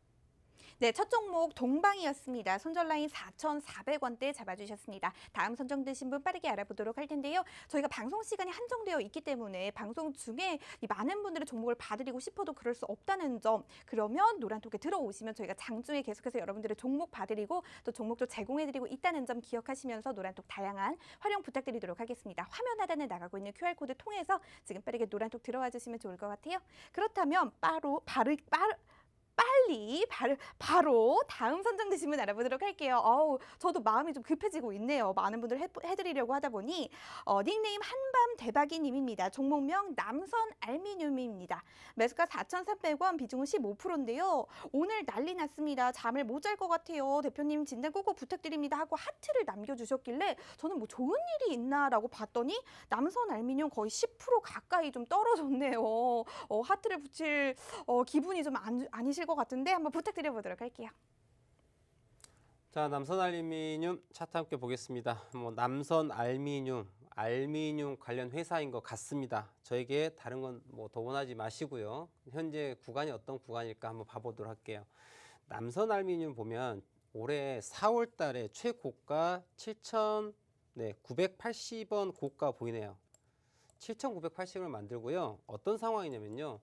네, 첫 종목 동방이었습니다. 손절 라인 4,400원대 잡아주셨습니다. 다음 선정되신 분 빠르게 알아보도록 할 텐데요. 저희가 방송 시간이 한정되어 있기 때문에 방송 중에 이 많은 분들의 종목을 봐드리고 싶어도 그럴 수 없다는 점. 그러면 노란톡에 들어오시면 저희가 장중에 계속해서 여러분들의 종목 봐드리고 또 종목도 제공해드리고 있다는 점 기억하시면서 노란톡 다양한 활용 부탁드리도록 하겠습니다. 화면 하단에 나가고 있는 QR코드 통해서 지금 빠르게 노란톡 들어와 주시면 좋을 것 같아요. 그렇다면 바로 바로 다음 선정되신 분 알아보도록 할게요. 저도 마음이 좀 급해지고 있네요. 많은 분들 해드리려고 하다 보니 닉네임 한밤 대박이 님입니다. 종목명 남선 알미늄입니다. 매수가 4,300원, 비중은 15%인데요. 오늘 난리 났습니다. 잠을 못 잘 것 같아요. 대표님 진단 꼭꼭 부탁드립니다 하고 하트를 남겨주셨길래 저는 뭐 좋은 일이 있나라고 봤더니 남선 알미늄 거의 10% 가까이 좀 떨어졌네요. 하트를 붙일 기분이 좀 아니실 것 같은데 한번 부탁드려보도록 할게요.
자, 남선 알미늄 차트 함께 보겠습니다. 뭐 남선 알미늄 관련 회사인 것 같습니다. 저에게 다른 건 뭐 더 원하지 마시고요. 현재 구간이 어떤 구간일까 한번 봐보도록 할게요. 남선 알미늄 보면 올해 4월 달에 최고가 7,980원 고가 보이네요. 7,980을 만들고요. 어떤 상황이냐면요.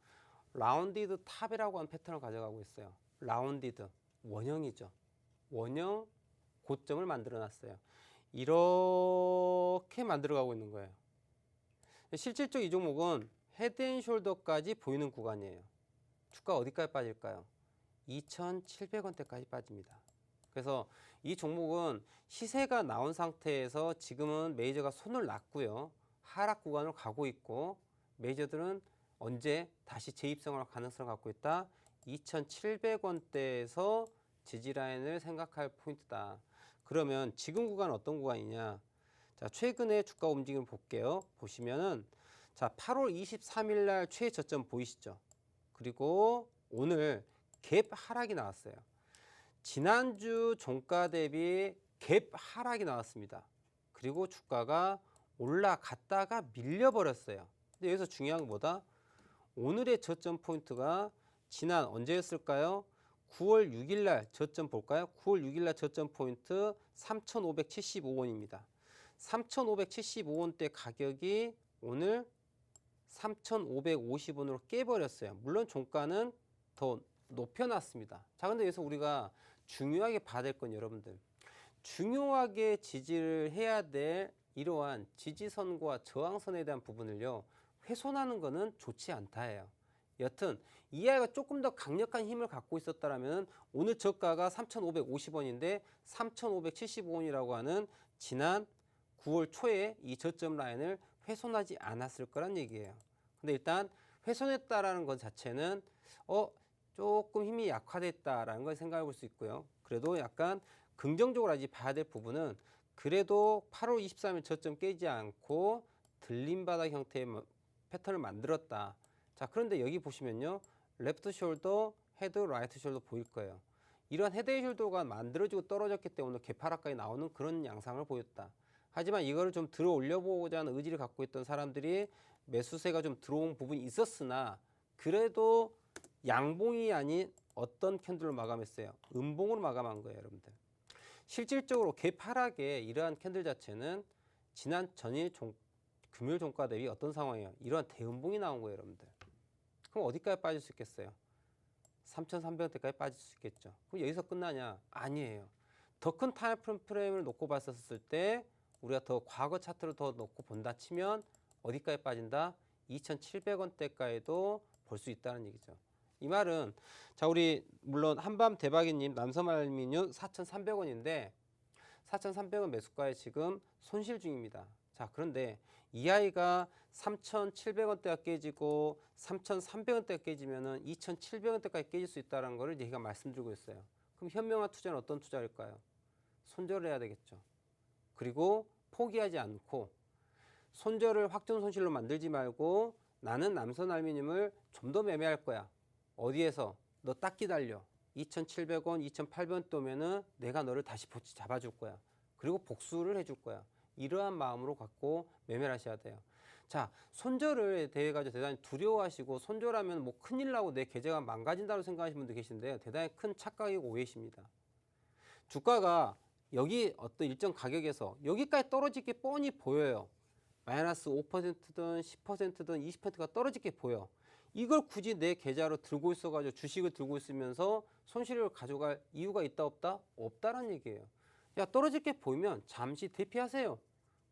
라운디드 탑이라고 하는 패턴을 가져가고 있어요. 라운디드, 원형이죠. 원형 고점을 만들어 놨어요. 이렇게 만들어가고 있는 거예요. 실질적으로 이 종목은 헤드앤숄더까지 보이는 구간이에요. 주가 어디까지 빠질까요? 2,700원대까지 빠집니다. 그래서 이 종목은 시세가 나온 상태에서 지금은 메이저가 손을 놨고요. 하락 구간으로 가고 있고 메이저들은 언제 다시 재입성할 가능성을 갖고 있다. 2,700원대에서 지지라인을 생각할 포인트다. 그러면 지금 구간은 어떤 구간이냐? 자, 최근에 주가 움직임을 볼게요. 보시면은 자, 8월 23일 날 최저점 보이시죠? 그리고 오늘 갭 하락이 나왔어요. 지난주 종가 대비 갭 하락이 나왔습니다. 그리고 주가가 올라갔다가 밀려버렸어요. 근데 여기서 중요한 건 뭐다? 오늘의 저점 포인트가 지난 언제였을까요? 9월 6일 날 저점 볼까요? 9월 6일 날 저점 포인트 3,575원입니다. 3,575원대 가격이 오늘 3,550원으로 깨버렸어요. 물론 종가는 더 높여놨습니다. 자, 근데 여기서 우리가 중요하게 봐야 될 건 여러분들, 중요하게 지지를 해야 될 이러한 지지선과 저항선에 대한 부분을요, 훼손하는 거는 좋지 않다예요. 여튼 이 아이가 조금 더 강력한 힘을 갖고 있었다면 오늘 저가가 3,550원인데 3,575원이라고 하는 지난 9월 초에 이 저점 라인을 훼손하지 않았을 거란 얘기예요. 근데 일단 훼손했다라는 것 자체는 조금 힘이 약화됐다라는 걸 생각해 볼 수 있고요. 그래도 약간 긍정적으로 아직 봐야 될 부분은 그래도 8월 23일 저점 깨지 않고 들림바닥 형태의 패턴을 만들었다. 자, 그런데 여기 보시면요. 레프트 숄더, 헤드, 라이트 숄더 보일 거예요. 이런 헤드 앤 숄더가 만들어지고 떨어졌기 때문에 개파락까지 나오는 그런 양상을 보였다. 하지만 이거를 좀 들어 올려보고자 하는 의지를 갖고 있던 사람들이 매수세가 좀 들어온 부분이 있었으나 그래도 양봉이 아닌 어떤 캔들로 마감했어요? 음봉으로 마감한 거예요, 여러분들. 실질적으로 개파락의 이러한 캔들 자체는 지난 전일 금요일 종가 대비 어떤 상황이에요? 이러한 대음봉이 나온 거예요, 여러분들. 그럼 어디까지 빠질 수 있겠어요? 3,300원대까지 빠질 수 있겠죠. 그럼 여기서 끝나냐? 아니에요. 더 큰 타임 프레임을 놓고 봤었을 때 우리가 더 과거 차트를 더 놓고 본다 치면 어디까지 빠진다? 2,700원대까지도 볼 수 있다는 얘기죠. 이 말은 자, 우리 물론 한밤 대박이님 남섬알미늄 4,300원인데 4,300원 매수가에 지금 손실 중입니다. 자, 그런데 이 아이가 3,700원대가 깨지고 3,300원대가 깨지면은 2,700원대까지 깨질 수 있다는 거를 제가 말씀드리고 있어요. 그럼 현명한 투자는 어떤 투자일까요? 손절을 해야 되겠죠. 그리고 포기하지 않고 손절을 확정 손실로 만들지 말고 나는 남선알미늄을 좀 더 매매할 거야. 어디에서? 너 딱 기다려. 2,700원, 2,800원 또면은 내가 너를 다시 잡아줄 거야. 그리고 복수를 해줄 거야. 이러한 마음으로 갖고 매매를 하셔야 돼요. 자, 손절에 대해 가지고 대단히 두려워하시고 손절하면 뭐 큰일 나고 내 계좌가 망가진다고 생각하시는 분도 계신데요. 대단히 큰 착각이고 오해이십니다. 주가가 여기 어떤 일정 가격에서 여기까지 떨어질 게 뻔히 보여요. 마이너스 5%든 10%든 20%가 떨어질 게 보여. 이걸 굳이 내 계좌로 들고 있어가지고 주식을 들고 있으면서 손실을 가져갈 이유가 있다 없다? 없다라는 얘기예요. 야, 떨어질 게 보이면 잠시 대피하세요.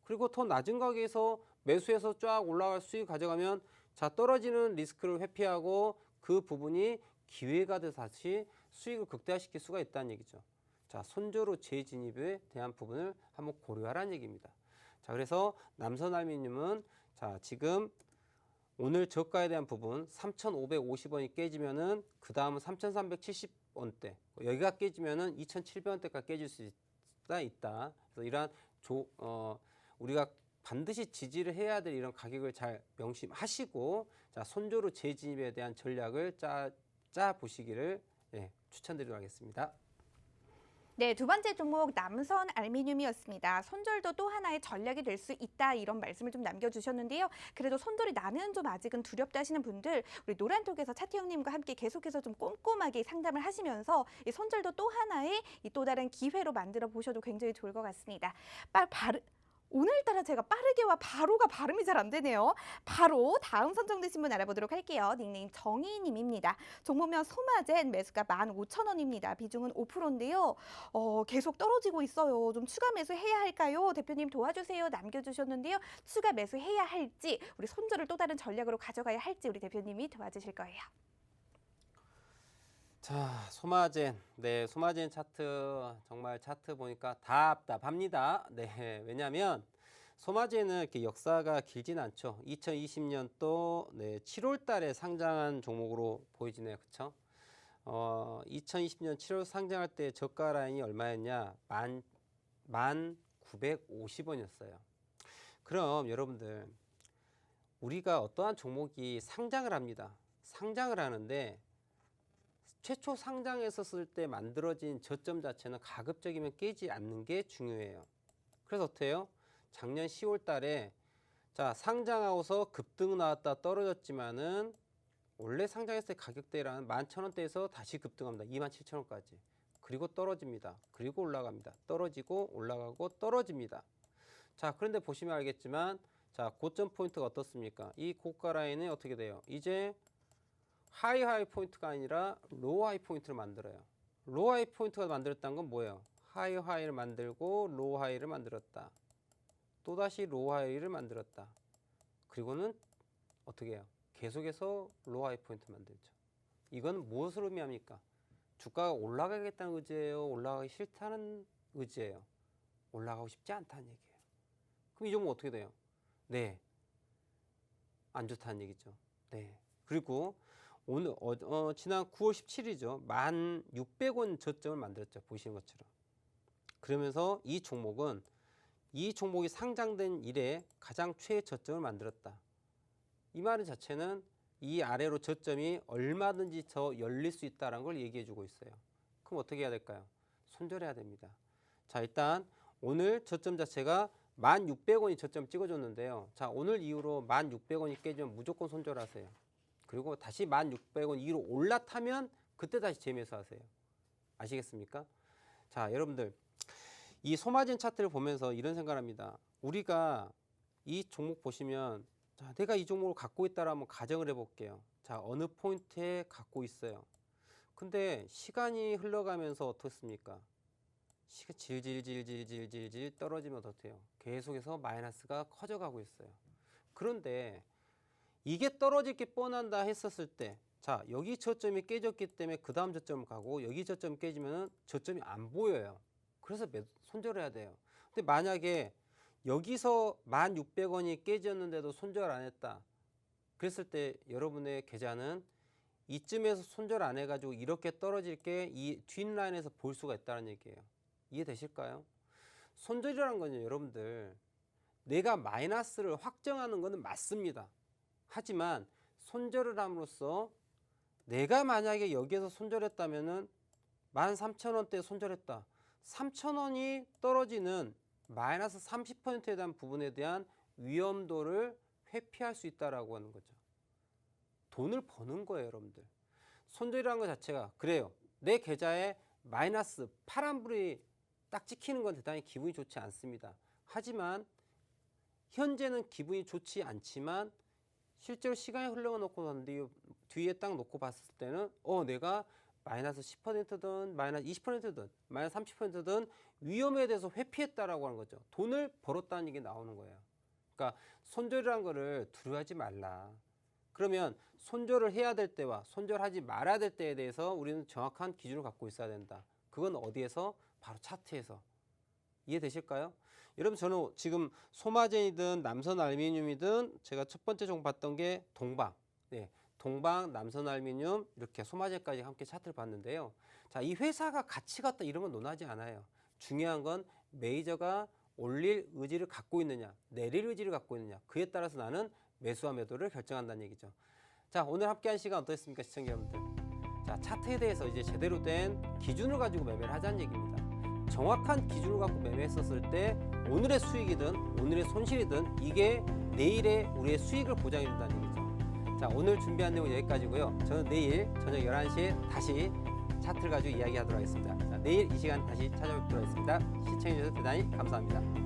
그리고 더 낮은 가격에서 매수해서 쫙 올라갈 수익 가져가면 자, 떨어지는 리스크를 회피하고 그 부분이 기회가 돼서 다시 수익을 극대화시킬 수가 있다는 얘기죠. 자, 손절후 재진입에 대한 부분을 한번 고려하라는 얘기입니다. 자, 그래서 남선알미늄은 자, 지금 오늘 저가에 대한 부분 3,550원이 깨지면은 그 다음은 3,370원대 여기가 깨지면은 2,700원대까지 깨질 수 있다. 그래서 이러한 우리가 반드시 지지를 해야 될 이런 가격을 잘 명심하시고 자, 손절후 재진입에 대한 전략을 짜 보시기를 추천드리도록 하겠습니다.
네, 두 번째 종목 남선 알미늄이었습니다. 손절도 또 하나의 전략이 될 수 있다 이런 말씀을 좀 남겨주셨는데요. 그래도 손절이 나면 좀 아직은 두렵다 하시는 분들 우리 노란톡에서 차태 형님과 함께 계속해서 좀 꼼꼼하게 상담을 하시면서 이 손절도 또 하나의 또 다른 기회로 만들어 보셔도 굉장히 좋을 것 같습니다. 오늘따라 제가 빠르게와 바로가 발음이 잘 안 되네요. 바로 다음 선정되신 분 알아보도록 할게요. 닉네임 정희님입니다. 종목명 소마젠 매수가 15,000원입니다. 비중은 5%인데요. 계속 떨어지고 있어요. 좀 추가 매수해야 할까요? 대표님 도와주세요. 남겨주셨는데요. 추가 매수해야 할지 우리 손절을 또 다른 전략으로 가져가야 할지 우리 대표님이 도와주실 거예요.
자, 소마젠. 네, 소마젠 차트 정말 차트 보니까 답답합니다. 네, 왜냐하면 소마젠은 이렇게 역사가 길진 않죠. 2020년도 7월 달에 상장한 종목으로 보이지네요. 그렇죠? 2020년 7월 상장할 때 저가 라인이 얼마였냐? 1,950원이었어요. 그럼 여러분들 우리가 어떠한 종목이 상장을 합니다. 상장을 하는데 최초 상장했었을 때 만들어진 저점 자체는 가급적이면 깨지 않는 게 중요해요. 그래서 어떻게 해요? 작년 10월 달에 자, 상장하고서 급등 나왔다 떨어졌지만은 원래 상장했을 때 가격대라는 11,000원대에서 다시 급등합니다. 27,000원까지. 그리고 떨어집니다. 그리고 올라갑니다. 떨어지고 올라가고 떨어집니다. 자, 그런데 보시면 알겠지만 자, 고점 포인트가 어떻습니까? 이 고가 라인은 어떻게 돼요? 이제 하이 포인트가 아니라 로우 하이 포인트를 만들어요. 로우 하이 포인트가 만들었다는 건 뭐예요? 하이를 만들고 로우 하이를 만들었다. 또다시 로우 하이를 만들었다. 그리고는 어떻게 해요? 계속해서 로우 하이 포인트 만들죠. 이건 무엇을 의미합니까? 주가가 올라가겠다는 의지예요? 올라가기 싫다는 의지예요? 올라가고 싶지 않다는 얘기예요. 그럼 이 종목 어떻게 돼요? 네, 안 좋다는 얘기죠. 네. 그리고 오늘 지난 9월 17일이죠. 1,600원 저점을 만들었죠. 보시는 것처럼. 그러면서 이 종목이 상장된 이래 가장 최저점을 만들었다. 이 말은 자체는 이 아래로 저점이 얼마든지 더 열릴 수 있다는 걸 얘기해 주고 있어요. 그럼 어떻게 해야 될까요? 손절해야 됩니다. 자, 일단 오늘 저점 자체가 1,600원이 저점 찍어줬는데요. 자, 오늘 이후로 1,600원이 깨지면 무조건 손절하세요. 그리고 다시 1,600원 이후로 올라타면 그때 다시 재매수하세요. 아시겠습니까? 자, 여러분들 이 소마젠 차트를 보면서 이런 생각을 합니다. 우리가 이 종목 보시면 자, 내가 이 종목을 갖고 있다라 한번 가정을 해볼게요. 자, 어느 포인트에 갖고 있어요. 근데 시간이 흘러가면서 어떻습니까? 시간 질질 떨어지면 어떡해요? 계속해서 마이너스가 커져가고 있어요. 그런데 이게 떨어질 게 뻔한다 했었을 때, 자, 여기 저점이 깨졌기 때문에 그 다음 저점을 가고 여기 저점이 깨지면 저점이 안 보여요. 그래서 손절해야 돼요. 근데 만약에 여기서 1,600원이 깨졌는데도 손절 안 했다. 그랬을 때 여러분의 계좌는 이쯤에서 손절 안 해가지고 이렇게 떨어질 게 이 뒷라인에서 볼 수가 있다는 얘기예요. 이해되실까요? 손절이라는 건요, 여러분들. 내가 마이너스를 확정하는 것은 맞습니다. 하지만 손절을 함으로써 내가 만약에 여기에서 손절했다면은 13,000원대에 손절했다. 3,000원이 떨어지는 마이너스 30%에 대한 부분에 대한 위험도를 회피할 수 있다라고 하는 거죠. 돈을 버는 거예요, 여러분들. 손절이라는 것 자체가 그래요. 내 계좌에 마이너스 파란불이 딱 찍히는 건 대단히 기분이 좋지 않습니다. 하지만 현재는 기분이 좋지 않지만 실제로 시간이 흘러놓고 뒤에 딱 놓고 봤을 때는 내가 마이너스 10%든 마이너스 20%든 마이너스 30%든 위험에 대해서 회피했다라고 하는 거죠. 돈을 벌었다는 얘기 나오는 거예요. 그러니까 손절이라는 거를 두려워하지 말라. 그러면 손절을 해야 될 때와 손절하지 말아야 될 때에 대해서 우리는 정확한 기준을 갖고 있어야 된다. 그건 어디에서? 바로 차트에서. 이해되실까요? 여러분, 저는 지금 소마젠이든 남선알루미늄이든 제가 첫 번째 종목 봤던 게 동방. 네, 동방, 남선알루미늄 이렇게 소마젠까지 함께 차트를 봤는데요. 자, 이 회사가 같이 갔다 이런 건 논하지 않아요. 중요한 건 메이저가 올릴 의지를 갖고 있느냐, 내릴 의지를 갖고 있느냐. 그에 따라서 나는 매수와 매도를 결정한다는 얘기죠. 자, 오늘 함께한 시간 어떠셨습니까, 시청자 여러분들? 자, 차트에 대해서 이제 제대로 된 기준을 가지고 매매를 하자는 얘기입니다. 정확한 기준을 갖고 매매했었을 때 오늘의 수익이든 오늘의 손실이든 이게 내일의 우리의 수익을 보장해 준다는 얘기죠. 자, 오늘 준비한 내용은 여기까지고요. 저는 내일 저녁 11시에 다시 차트를 가지고 이야기하도록 하겠습니다. 자, 내일 이 시간 다시 찾아뵙도록 하겠습니다. 시청해 주셔서 대단히 감사합니다.